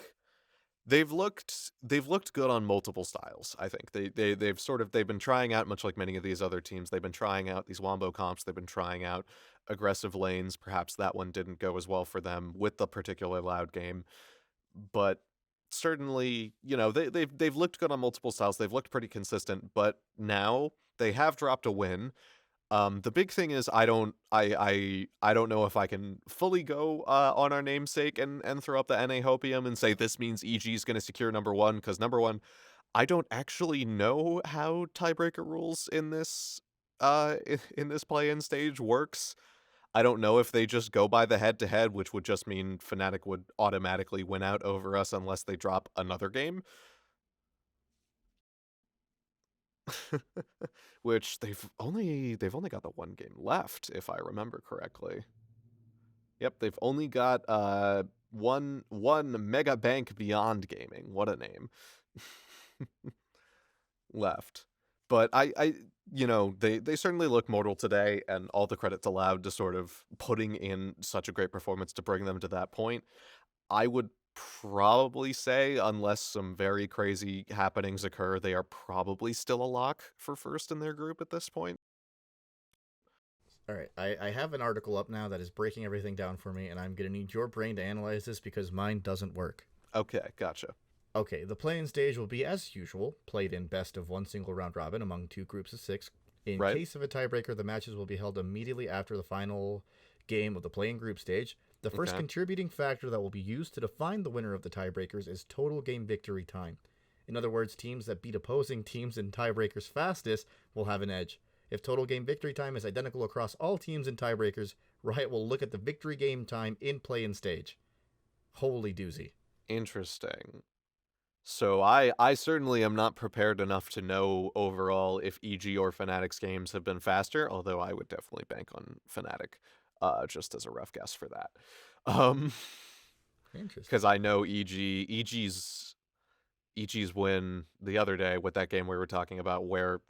they've looked good on multiple styles. I think they've been trying out, much like many of these other teams, they've been trying out these wombo comps. They've been trying out aggressive lanes. Perhaps that one didn't go as well for them with the particular loud game, but certainly, they've looked good on multiple styles. They've looked pretty consistent, but now they have dropped a win. The big thing is I don't know if I can fully go on our namesake and throw up the NA Hopium and say this means EG is going to secure number 1, because number 1, I don't actually know how tiebreaker rules in this play-in stage works. I don't know if they just go by the head-to-head, which would just mean Fnatic would automatically win out over us unless they drop another game. Which they've only got the one game left, if I remember correctly. Yep, they've only got one Mega Bank Beyond Gaming. What a name. Left. But they certainly look mortal today, and all the credit's allowed to sort of putting in such a great performance to bring them to that point. I would probably say, unless some very crazy happenings occur, they are probably still a lock for first in their group at this point. All right, I have an article up now that is breaking everything down for me, and I'm going to need your brain to analyze this because mine doesn't work. Okay, gotcha. Okay, the play-in stage will be, as usual, played in best of 1 single round robin among 2 groups of 6. In case of a tiebreaker, the matches will be held immediately after the final game of the play-in group stage. The first contributing factor that will be used to define the winner of the tiebreakers is total game victory time. In other words, teams that beat opposing teams in tiebreakers fastest will have an edge. If total game victory time is identical across all teams in tiebreakers, Riot will look at the victory game time in play-in stage. Holy doozy. Interesting. So I certainly am not prepared enough to know overall if EG or Fnatic's games have been faster, although I would definitely bank on Fnatic. Just as a rough guess for that. Interesting. Because I know EG's win the other day with that game we were talking about, where,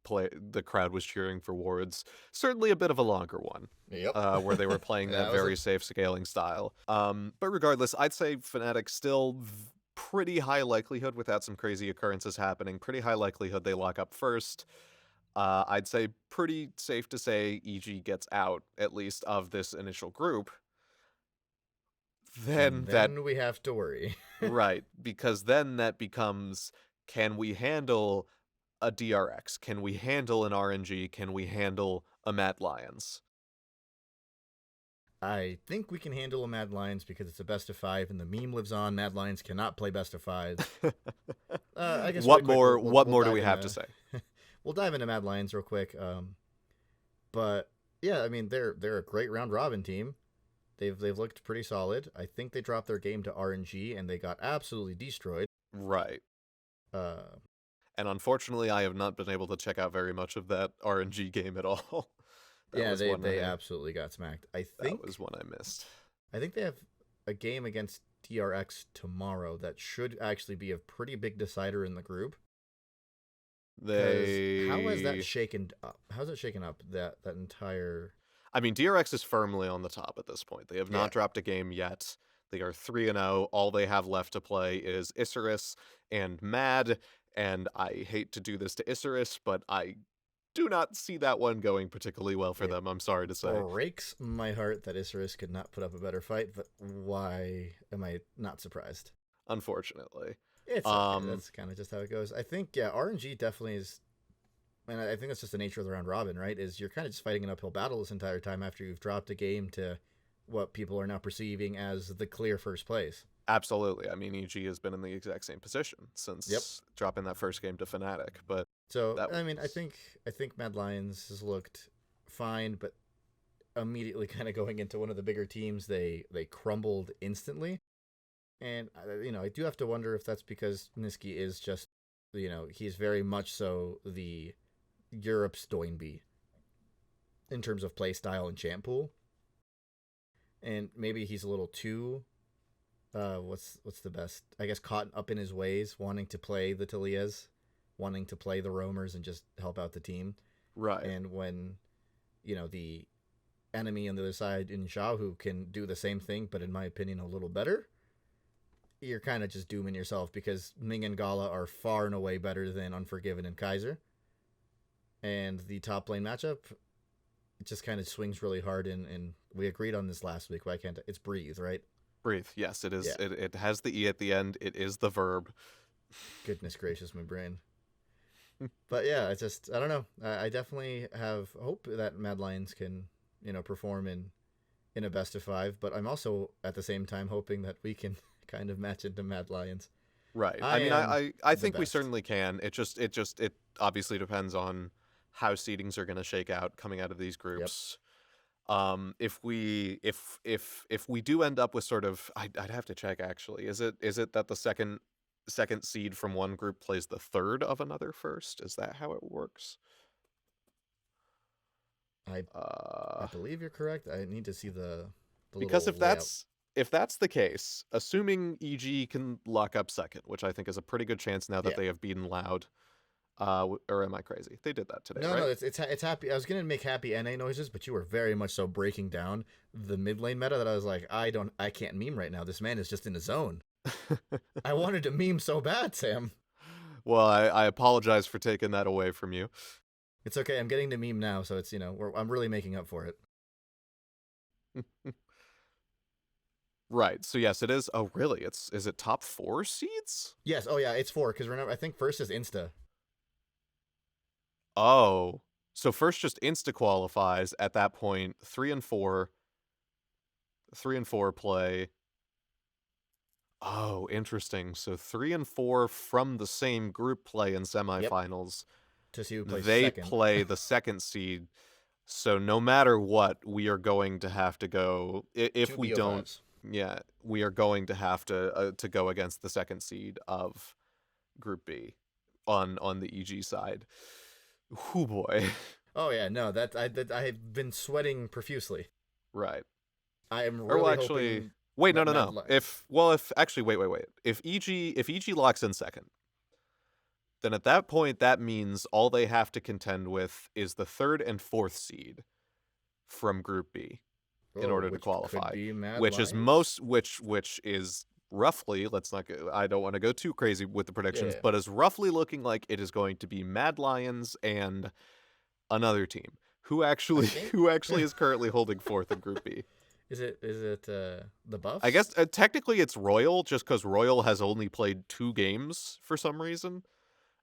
the crowd was cheering for Wards. Certainly a bit of a longer one. Yep. Where they were playing that very safe scaling style. But regardless, I'd say Fnatic still pretty high likelihood, without some crazy occurrences happening, pretty high likelihood they lock up first. I'd say pretty safe to say EG gets out, at least, of this initial group. Then we have to worry. Right, because then that becomes, can we handle a DRX? Can we handle an RNG? Can we handle a Mad Lions? I think we can handle a Mad Lions because it's a best of 5 and the meme lives on. Mad Lions cannot play best of 5. I guess what really more quick, what more do we have to say? We'll dive into Mad Lions real quick. But yeah, I mean they're a great round robin team. They've looked pretty solid. I think they dropped their game to RNG and they got absolutely destroyed. Right. And unfortunately, I have not been able to check out very much of that RNG game at all. Yeah, they absolutely got smacked. I think that was one I missed. I think they have a game against DRX tomorrow that should actually be a pretty big decider in the group. How has that shaken up? How's it shaken up, that entire... I mean, DRX is firmly on the top at this point. They have not dropped a game yet. They are 3-0. All they have left to play is Isurus and Mad, and I hate to do this to Isurus, but I do not see that one going particularly well for them, I'm sorry to say. It breaks my heart that Isurus could not put up a better fight, but why am I not surprised? Unfortunately. It's okay. That's kind of just how it goes. I think, RNG definitely is, and I think that's just the nature of the round robin, right? Is you're kind of just fighting an uphill battle this entire time after you've dropped a game to what people are now perceiving as the clear first place. Absolutely. I mean, EG has been in the exact same position since dropping that first game to Fnatic. But I think Mad Lions has looked fine, but immediately kind of going into one of the bigger teams, they crumbled instantly. And I do have to wonder if that's because Niski is just, he's very much so the Europe's Doinby in terms of play style and champ pool. And maybe he's a little too what's the best, I guess, caught up in his ways, wanting to play the Talias, wanting to play the roamers and just help out the team. Right. And when the enemy on the other side in Xiaohu can do the same thing, but in my opinion a little better, you're kind of just dooming yourself, because Ming and Gala are far and away better than Unforgiven and Kaiser. And the top lane matchup, it just kind of swings really hard, and we agreed on this last week. Why can't it's Breathe, right? Breathe, yes, it is. Yeah. It has the E at the end. It is the verb. Goodness gracious, my brain. But yeah, it's just, I don't know. I definitely have hope that Mad Lions can, perform in a best of 5. But I'm also at the same time hoping that we can kind of match into Mad Lions. Right. I think we certainly can. It obviously depends on how seedings are going to shake out coming out of these groups. Yep. If we do end up with sort of, I'd have to check actually. Is it that the second seed from one group plays the third of another first? Is that how it works? I believe you're correct. I need to see the because if that's the case, assuming EG can lock up second, which I think is a pretty good chance now that they have beaten Loud. Or am I crazy? They did that today, right? No, it's happy. I was gonna make happy NA noises, but you were very much so breaking down the mid lane meta that I was like, I can't meme right now. This man is just in his zone. I wanted to meme so bad, Sam. Well, I apologize for taking that away from you. It's okay. I'm getting to meme now, so it's I'm really making up for it. Right. So yes, it is. Oh, really? Is it top 4 seeds? Yes. Oh yeah, it's 4 because remember, I think first is Insta. Oh, so first just insta qualifies at that point. 3 and 4 play. Oh, interesting. So 3 and 4 from the same group play in semifinals. Yep. To see who plays they second. Play the second seed. So no matter what, we are going to have to go. If we don't, we are going to have to go against the second seed of Group B on the EG side. Oh boy. Oh yeah, no, I have been sweating profusely. Right. I am really hoping. Wait, no. If EG locks in second, then at that point, that means all they have to contend with is the 3rd and 4th seed from Group B in order to which qualify, could be Mad which is Lions? which is roughly, let's not go, I don't want to go too crazy with the predictions, Yeah. but is roughly looking like it is going to be Mad Lions and another team who actually is currently holding 4th in Group B. Is it the Buffs? I guess technically it's Royal, just because Royal has only played 2 games for some reason.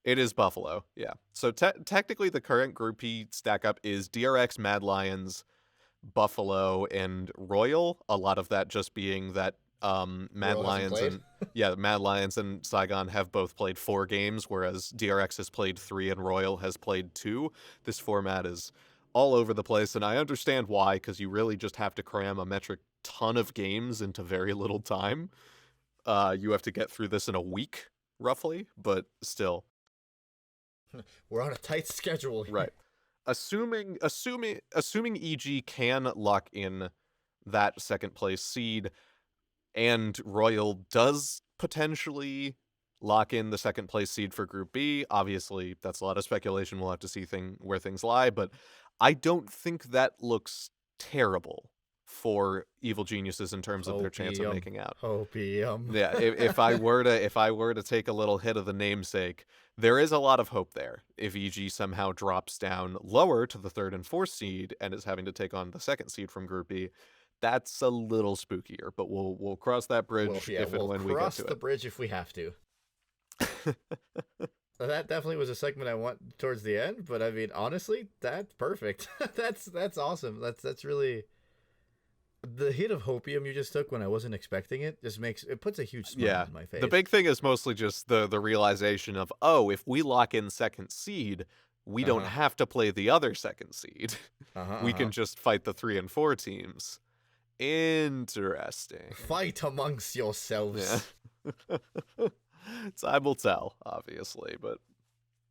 It is Buffalo, yeah. So technically the current Group B stack up is DRX, Mad Lions, Buffalo, and Royal. A lot of that just being that Mad Lions and Saigon have both played 4 games, whereas DRX has played 3 and Royal has played 2. This format is all over the place, and I understand why, because you really just have to cram a metric ton of games into very little time. You have to get through this in a week, roughly, but still. We're on a tight schedule here. Right. Assuming EG can lock in that 2nd place seed, and Royal does potentially lock in the 2nd place seed for Group B. Obviously, that's a lot of speculation. We'll have to see where things lie, but I don't think that looks terrible for Evil Geniuses in terms of their chance of making out. Hopium. Yeah, if I were to take a little hit of the namesake, there is a lot of hope there. If EG somehow drops down lower to the 3rd and 4th seed and is having to take on the 2nd seed from Group B, that's a little spookier. But we'll cross that bridge if and when we get to it. We'll cross the bridge if we have to. That definitely was a segment I want towards the end, but I mean, honestly, that's perfect. that's awesome. That's really the hit of Hopium you just took when I wasn't expecting it. It puts a huge smile on my face. The big thing is mostly just the realization of, oh, if we lock in 2nd seed, we don't have to play the other 2nd seed. We can just fight the 3 and 4 teams. Interesting. Fight amongst yourselves. Yeah. Time will tell, obviously, but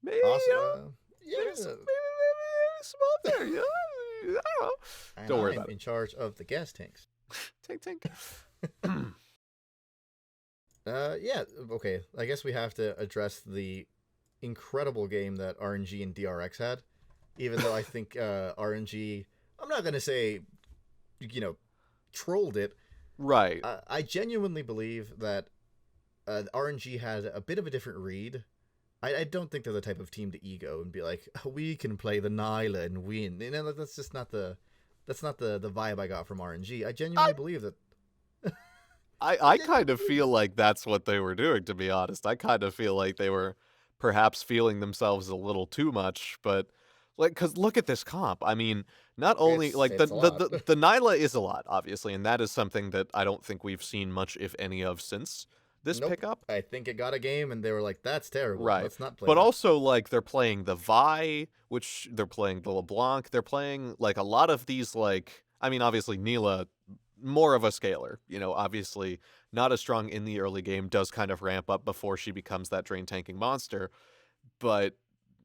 maybe maybe small there. Yeah, I don't know. And don't worry I'm about in charge of the gas tanks. Tink. Yeah, okay. I guess we have to address the incredible game that RNG and DRX had. Even though I think RNG, I'm not going to say, trolled it. Right. I genuinely believe that RNG had a bit of a different read. I don't think they're the type of team to ego and be like, we can play the Nyla and win. That's just not the vibe I got from RNG. I genuinely believe that. I kind of feel like that's what they were doing, to be honest. I kind of feel like they were perhaps feeling themselves a little too much, but because look at this comp. I mean, not only It's the a lot. Nyla is a lot, obviously, and that is something that I don't think we've seen much, if any, of since this Nope. pickup. I think it got a game, and they were like, "That's terrible. Right. Let's not play." But that." also, they're playing the Vi, which they're playing the LeBlanc. They're playing, a lot of these, I mean, obviously, Neela, more of a scaler. Obviously, not as strong in the early game, does kind of ramp up before she becomes that drain tanking monster. But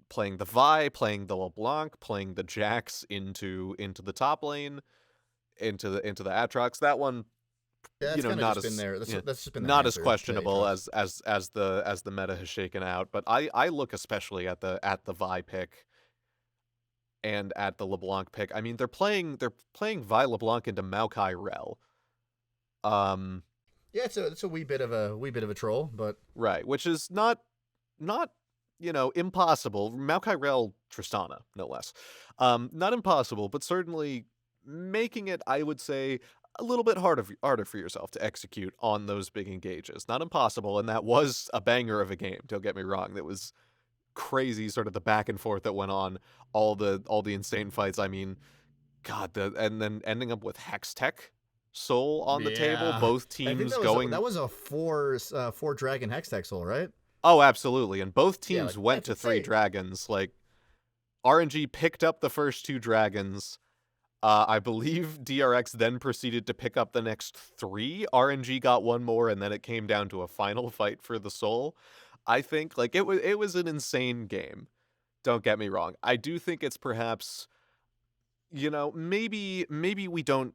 playing the Vi, playing the LeBlanc, playing the Jax into the top lane, into the Atrox, that one, Yeah, that's not just as been there. That's just been not their as answer to questionable Aatrox. as the meta has shaken out. But I look especially at the Vi pick and at the LeBlanc pick. I mean, they're playing Vi LeBlanc into Maokai Rel. Yeah, it's a wee bit of a troll, but Right, which is not impossible. Maokai Rel Tristana, no less. Not impossible, but certainly making it, I would say, a little bit harder for yourself to execute on those big engages. Not impossible, and that was a banger of a game. Don't get me wrong. That was crazy, sort of the back and forth that went on, all the insane fights. I mean, God, and then ending up with Hextech Soul on the table. Both I think teams that was a four dragon Hextech Soul, right? Oh, absolutely. And both Yeah, teams went to that's 3 insane. dragons. RNG picked up the first 2 dragons. I believe DRX then proceeded to pick up the next 3. RNG got 1 more, and then it came down to a final fight for the soul. I think it was an insane game. Don't get me wrong. I do think it's perhaps, maybe we don't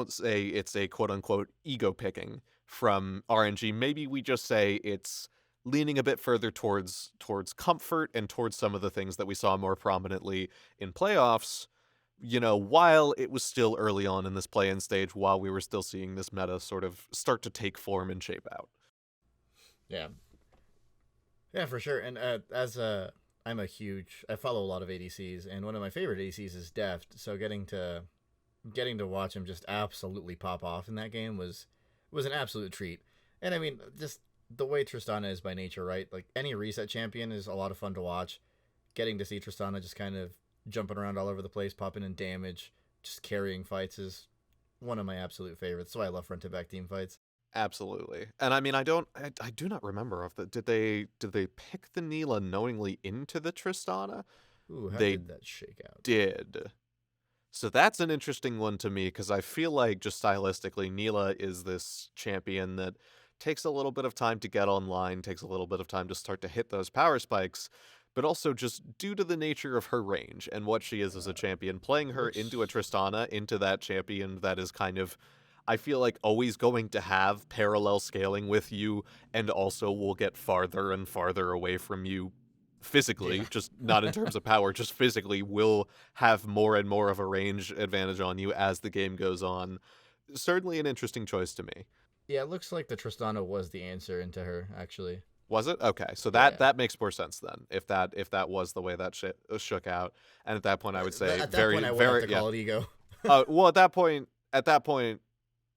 say it's a quote unquote ego picking from RNG. Maybe we just say it's leaning a bit further towards comfort and towards some of the things that we saw more prominently in playoffs, while it was still early on in this play-in stage, while we were still seeing this meta sort of start to take form and shape out. Yeah. Yeah, for sure. And I follow a lot of ADCs, and one of my favorite ADCs is Deft. So getting to watch him just absolutely pop off in that game was an absolute treat. And I mean, just the way Tristana is by nature, right? Like, any reset champion is a lot of fun to watch. Getting to see Tristana just kind of jumping around all over the place, popping in damage, just carrying fights is one of my absolute favorites. So I love front to back team fights. Absolutely. And I mean, I do not remember did they pick the Neela knowingly into the Tristana? Ooh, how They did that shake out? did. So that's an interesting one to me, because I feel like just stylistically, Neela is this champion that takes a little bit of time to get online, takes a little bit of time to start to hit those power spikes, but also just due to the nature of her range and what she is as a champion, playing her into a Tristana, into that champion that is kind of, I feel like, always going to have parallel scaling with you, and also will get farther and farther away from you physically, just not in terms of power, just physically will have more and more of a range advantage on you as the game goes on. Certainly an interesting choice to me. Yeah, it looks like the Tristana was the answer into her, actually. Was it? Okay, so that makes more sense then. If that was the way that shit shook out, and at that point I would say at that very point I very would have to call it ego. well, at that point,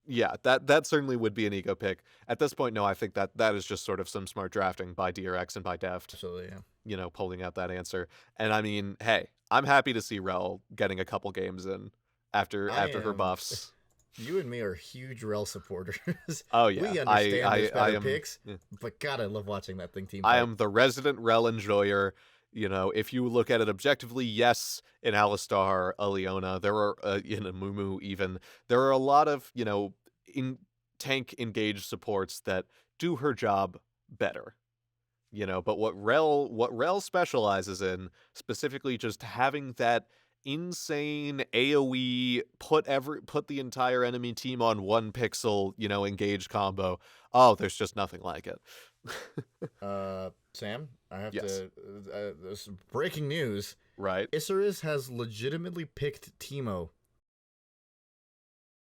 yeah, that certainly would be an ego pick. At this point, no, I think that is just sort of some smart drafting by DRX and by Deft. Absolutely, yeah. Pulling out that answer. And I mean, hey, I'm happy to see Rel getting a couple games in after her buffs. You and me are huge Rel supporters. Oh yeah, we understand there's better picks, yeah. but God, I love watching that thing team. I am the resident Rel enjoyer. If you look at it objectively, yes, in Alistar, a Leona, there are in a Mumu even, there are a lot of in tank engaged supports that do her job better. But what Rel specializes in, specifically just having that insane AoE put the entire enemy team on one pixel, engage combo. Oh, there's just nothing like it. Sam, I have Yes. to. There's some breaking news. Right. Isserus has legitimately picked Teemo.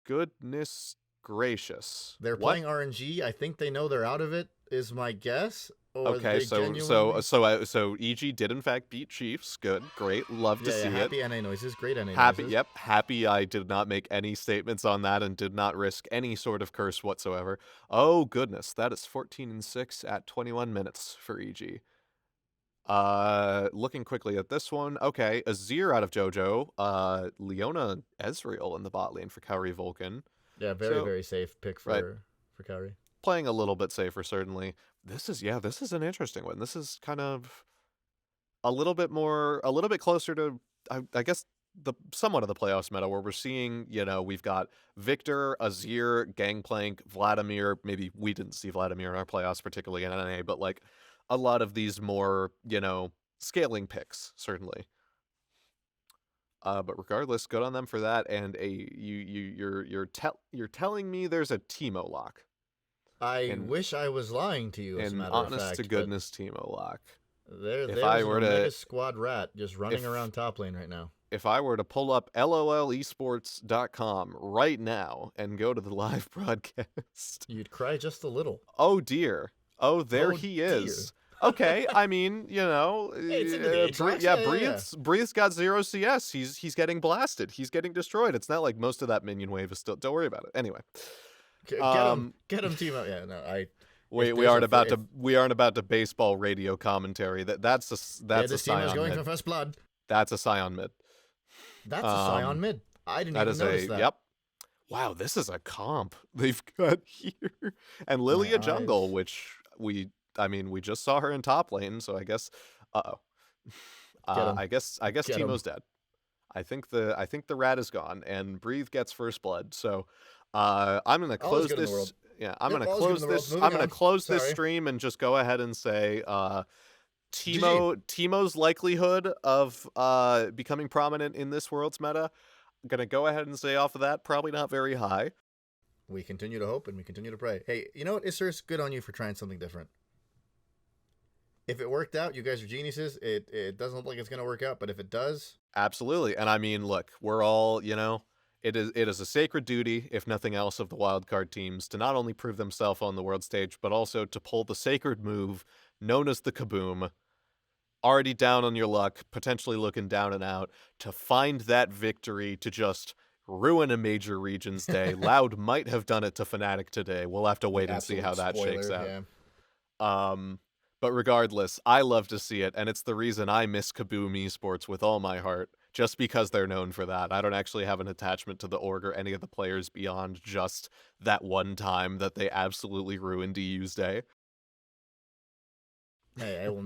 Goodness gracious. They're What? playing RNG. I think they know they're out of it, is my guess. Or Okay, they so EG did in fact beat Chiefs. Good, great, love to see happy it. NA noises, great NA Happy, noises. yep, happy. I did not make any statements on that and did not risk any sort of curse whatsoever. Oh goodness, that is 14-6 at 21 minutes for EG. Looking quickly at this one, okay, Azir out of JoJo, Leona Ezreal in the bot lane for Kauri Vulcan. Yeah, very So- very safe pick for right. Kauri. Playing a little bit safer, certainly. This is an interesting one. This is kind of a little bit closer to, I guess, somewhat of the playoffs meta, where we're seeing, we've got Victor, Azir, Gangplank, Vladimir. Maybe we didn't see Vladimir in our playoffs, particularly in NA, but like a lot of these more, scaling picks, certainly. But regardless, good on them for that. And you're telling me there's a Teemo lock. I wish I was lying to you, as a And matter of fact. honest to goodness Teemo lock. There's I an were to- Omega Squad rat just running if- around top lane right now. If I were to pull up lolesports.com right now and go to the live broadcast, You'd cry just a little. oh dear. Oh, there Oh, he dear. is. Okay, I mean, it's in the Aatrox, yeah. Breathe's got 0 CS. He's getting blasted. He's getting destroyed. It's not like most of that minion wave is still. Don't worry about it. Anyway, Get him, Teemo. Yeah, no, we aren't about to baseball radio commentary. That's a this Scion Teemo's going mid. for first blood. That's a Scion mid. That's a Scion mid. I didn't That even is notice that. Yep. Wow, this is a comp they've got here. And Lilia My Jungle, eyes. which we just saw her in top lane, so I guess Get 'em. I guess Get 'em. Teemo's dead. I think the rat is gone and Breathe gets first blood. So I'm going to All is close good in the this world. yeah, I'm Yep, going to all is good in close the world. this Moving I'm going on. to close this Sorry. stream and just go ahead and say Teemo's likelihood of becoming prominent in this world's meta, I'm going to go ahead and say off of that, probably not very high. We continue to hope and we continue to pray. Hey, you know what, Isserus? Good on you for trying something different. if it worked out, you guys are geniuses. It doesn't look like it's going to work out, but if it does... Absolutely. And I mean, look, we're all, it is a sacred duty, if nothing else, of the wildcard teams to not only prove themselves on the world stage, but also to pull the sacred move known as the kaboom. Already down on your luck, potentially looking down and out, to find that victory to just ruin a major regions day. Loud might have done it to Fnatic today. We'll have to wait and see how that shakes out. Yeah. But regardless, I love to see it, and it's the reason I miss Kaboom Esports with all my heart, just because they're known for that. I don't actually have an attachment to the org or any of the players beyond just that one time that they absolutely ruined EU's day. Hey, I will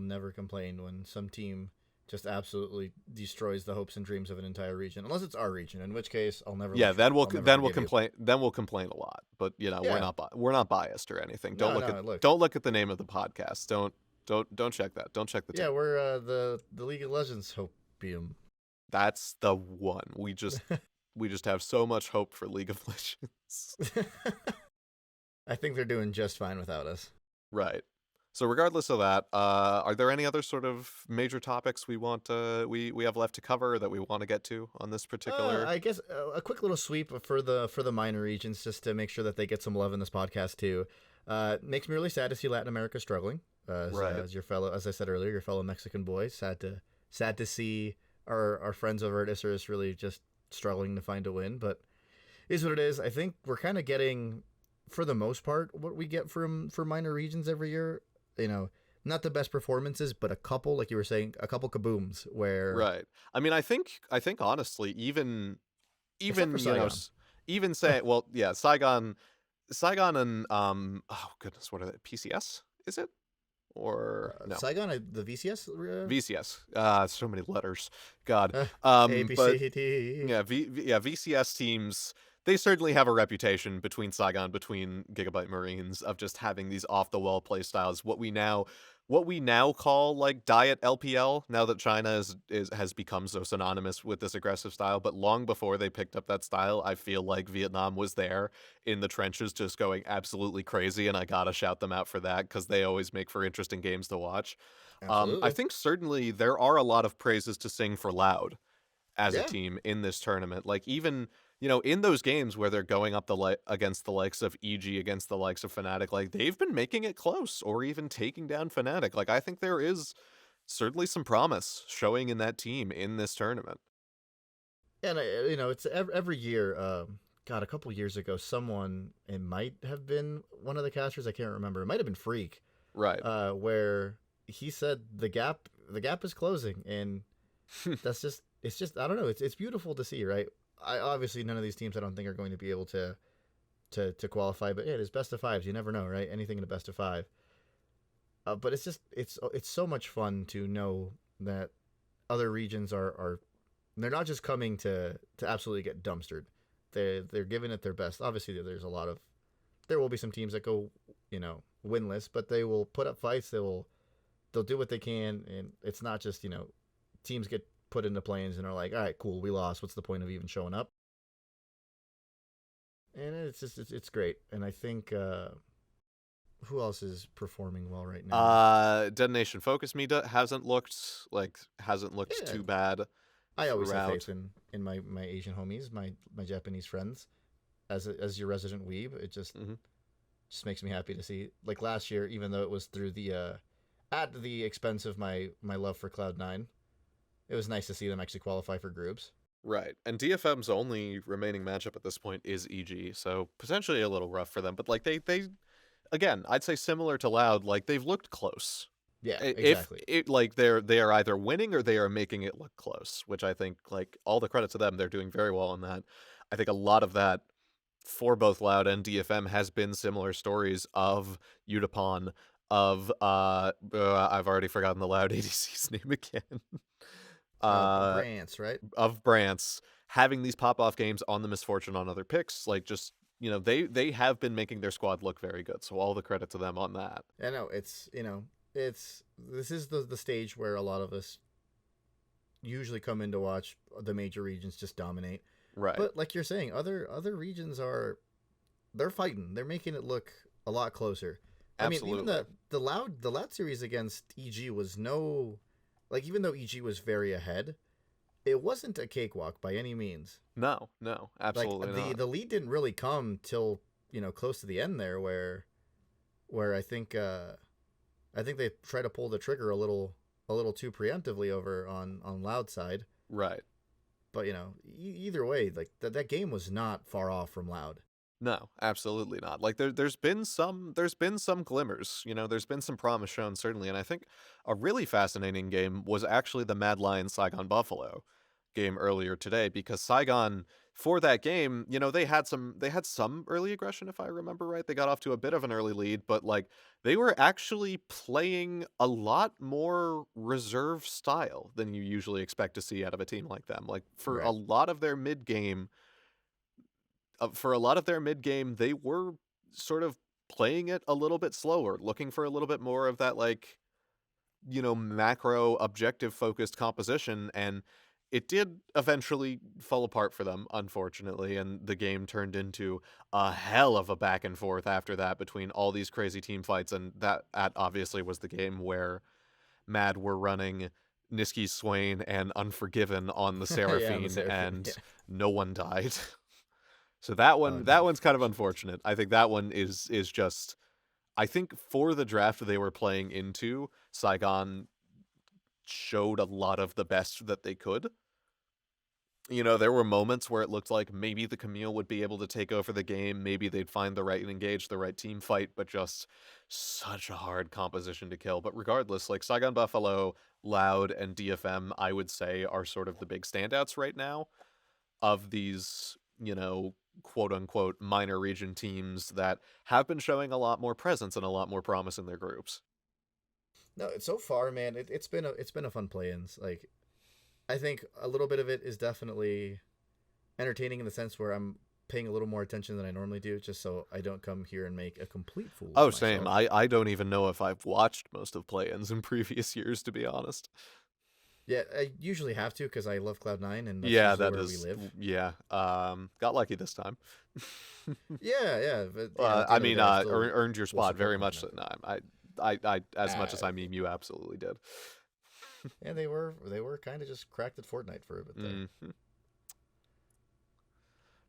never complain when some team just absolutely destroys the hopes and dreams of an entire region, unless it's our region, in which case I'll never. Yeah, then we'll complain. Then we'll complain a lot. But we're not biased or anything. Don't look at the name of the podcast. Don't check that. Don't check the. Yeah, we're the League of Legends Hopium. That's the one. We just have so much hope for League of Legends. I think they're doing just fine without us. Right. So regardless of that, are there any other sort of major topics we have left to cover that we want to get to on this particular? I guess a quick little sweep for the minor regions, just to make sure that they get some love in this podcast too. Makes me really sad to see Latin America struggling. Right. As I said earlier, your fellow Mexican boy. Sad to see our friends over at Isurus really just struggling to find a win, but it is what it is. I think we're kind of getting, for the most part, what we get for minor regions every year. Not the best performances, but a couple, like you were saying, a couple kabooms where. Right. I mean, I think honestly, even even say, well, yeah, Saigon and oh goodness, what are they? PCS? Is it? Or no? Saigon, the VCS. VCS. So many letters. God. A, B, but, C, D. Yeah, VCS teams. They certainly have a reputation between Saigon, between Gigabyte Marines, of just having these off-the-wall play styles. What we now call like diet LPL, now that China has become so synonymous with this aggressive style. But long before they picked up that style, I feel like Vietnam was there in the trenches just going absolutely crazy, and I gotta shout them out for that because they always make for interesting games to watch. I think certainly there are a lot of praises to sing for Loud as a team in this tournament. Like even... in those games where they're going up against the likes of EG, against the likes of Fnatic, like they've been making it close or even taking down Fnatic. Like I think there is certainly some promise showing in that team in this tournament. And it's every year. A couple years ago, it might have been one of the casters. I can't remember. It might have been Freak, right? Where he said the gap is closing, and it's just I don't know. It's beautiful to see, right? Obviously none of these teams I don't think are going to be able to qualify, but yeah, it is best of fives. You never know, right? Anything in a best of five. But it's just it's so much fun to know that other regions are they're not just coming to absolutely get dumpstered. They're giving it their best. Obviously there will be some teams that go winless, but they will put up fights. They'll do what they can, and it's not just teams get put into play-ins and are like, all right, cool, we lost. What's the point of even showing up? And it's great. And I think who else is performing well right now? Detonation Focus Me hasn't looked too bad. I always have faith in my Asian homies, my Japanese friends. As your resident weeb, it just makes me happy to see. Like last year, even though it was through the at the expense of my love for Cloud9. It was nice to see them actually qualify for groups. Right. And DFM's only remaining matchup at this point is EG, so potentially a little rough for them. But like they again, I'd say similar to Loud, like they've looked close. Yeah, exactly. They are either winning or they are making it look close, which I think like all the credit to them. They're doing very well on that. I think a lot of that for both Loud and DFM has been similar stories of Utapon, of I've already forgotten the Loud ADC's name again. Brance, right? Of Brance having these pop-off games on the misfortune on other picks, like just they have been making their squad look very good. So all the credit to them on that. I know this is the stage where a lot of us usually come in to watch the major regions just dominate. Right. But like you're saying, other regions they're fighting. They're making it look a lot closer. I mean, Absolutely. even the Loud series against EG was no, like, even though EG was very ahead, it wasn't a cakewalk by any means. No, absolutely Like not. the lead didn't really come till close to the end there, where I think they try to pull the trigger a little too preemptively over on Loud side. Right. But either way, like that game was not far off from Loud. No, absolutely not. Like there's been some glimmers, there's been some promise shown certainly, and I think a really fascinating game was actually the Mad Lions Saigon Buffalo game earlier today, because Saigon, for that game, they had some early aggression, if I remember right. They got off to a bit of an early lead, but like they were actually playing a lot more reserve style than you usually expect to see out of a team like them. Like for Right. a lot of their mid game, they were sort of playing it a little bit slower, looking for a little bit more of that, like, macro objective focused composition, and it did eventually fall apart for them, unfortunately, and the game turned into a hell of a back and forth after that between all these crazy team fights, and that obviously was the game where Mad were running Niski Swain and Unforgiven on the Seraphine, Seraphine, and yeah. no one died. So that one's kind of unfortunate. I think that one is just, I think for the draft they were playing into, Saigon showed a lot of the best that they could. There were moments where it looked like maybe the Camille would be able to take over the game, maybe they'd find the right engage, the right team fight, but just such a hard composition to kill. But regardless, like Saigon Buffalo, Loud, and DFM, I would say, are sort of the big standouts right now of these, quote unquote minor region teams that have been showing a lot more presence and a lot more promise in their groups. No, so far, man, it's been a fun play-ins. Like, I think a little bit of it is definitely entertaining in the sense where I'm paying a little more attention than I normally do, just so I don't come here and make a complete fool. Oh, of same. myself. I don't even know if I've watched most of play-ins in previous years, to be honest. Yeah, I usually have to because I love Cloud9 and that's Yeah, usually that where is. we live. Yeah. Got lucky this time. Yeah. But, I mean, earned your spot very much. Cloud9. No, I as much as I meme, you absolutely did. Yeah, they were kind of just cracked at Fortnite for a bit there. Mm-hmm.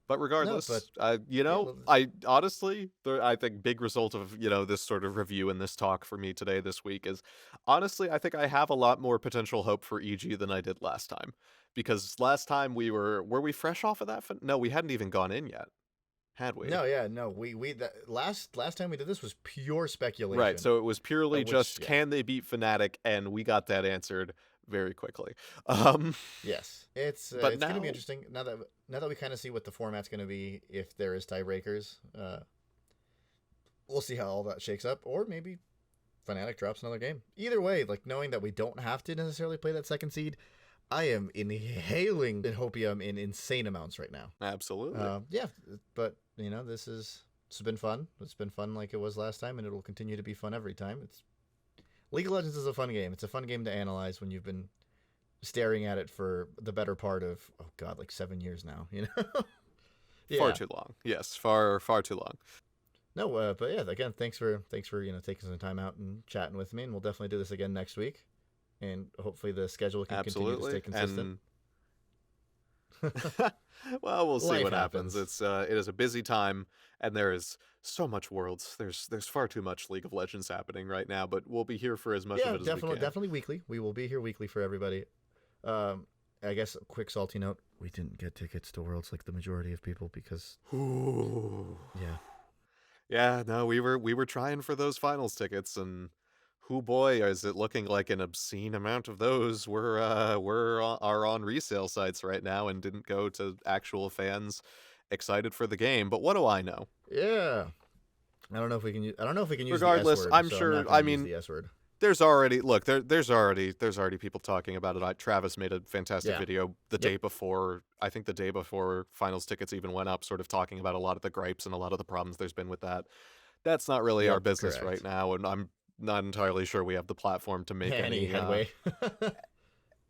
But regardless, well, I honestly, I think big result of, this sort of review and this talk for me today, this week, is honestly, I think I have a lot more potential hope for EG than I did last time. Because last time were we fresh off of that? No, we hadn't even gone in yet, had we? No. We last time we did this was pure speculation. Right, so it was purely just, yeah. Can they beat Fnatic? And we got that answered very quickly. Yes, it's But it's gonna now- be interesting now that we kind of see what the format's gonna be. If there is tiebreakers, we'll see how all that shakes up, or maybe Fnatic drops another game. Either way, like knowing that we don't have to necessarily play that second seed, I am inhaling Hopium in insane amounts right now. Absolutely. Yeah, but this has been fun. It's been fun like it was last time, and it'll continue to be fun every time. League of Legends is a fun game. It's a fun game to analyze when you've been staring at it for the better part of like 7 years now. Yeah. Far too long. Yes, far too long. No, but yeah, again, thanks for taking some time out and chatting with me, and we'll definitely do this again next week, and hopefully the schedule can continue to stay consistent. Well, we'll see Life what happens. happens. It is a busy time, and there is so much Worlds. There's far too much League of Legends happening right now, but we'll be here for as much of it as we can. Definitely weekly. We will be here weekly for everybody. I guess a quick salty note: we didn't get tickets to Worlds like the majority of people because Ooh. yeah. Yeah, no, we were trying for those finals tickets, and whoo boy, is it looking like an obscene amount of those are on resale sites right now and didn't go to actual fans excited for the game. But what do I know? Yeah. I don't know if we can use Regardless, the S word, I'm so sure- not gonna I use mean, the S word. There's already people talking about it. Travis made a fantastic Yeah. video the day before. I think the day before finals tickets even went up, sort of talking about a lot of the gripes and a lot of the problems there's been with that. That's not really our business correct. right now, and I'm not entirely sure we have the platform to make Any headway.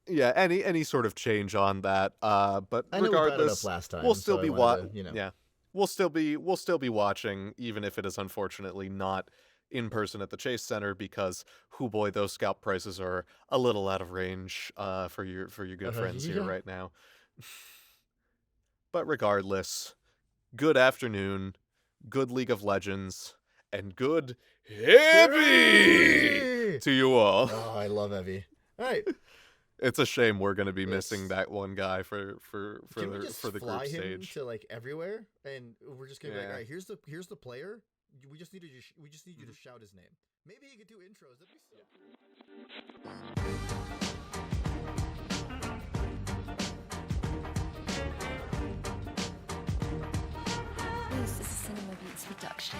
any sort of change on that. But I know we brought it regardless, up last time. we'll still so be I wanted to, We'll still be watching, even if it is unfortunately not in person at the Chase Center because, hoo boy, those scalp prices are a little out of range for your good friends here right now. But regardless, good afternoon, good League of Legends, and good Heavy to you all. Oh, I love Heavy. All right. It's a shame we're going to be missing that one guy for Can we just the fly group him stage. to like everywhere, and we're just gonna be like, Yeah. all right, here's the player. We just need you to shout his name. Maybe he could do intros. That'd be sick. This is a Cinema Beats production.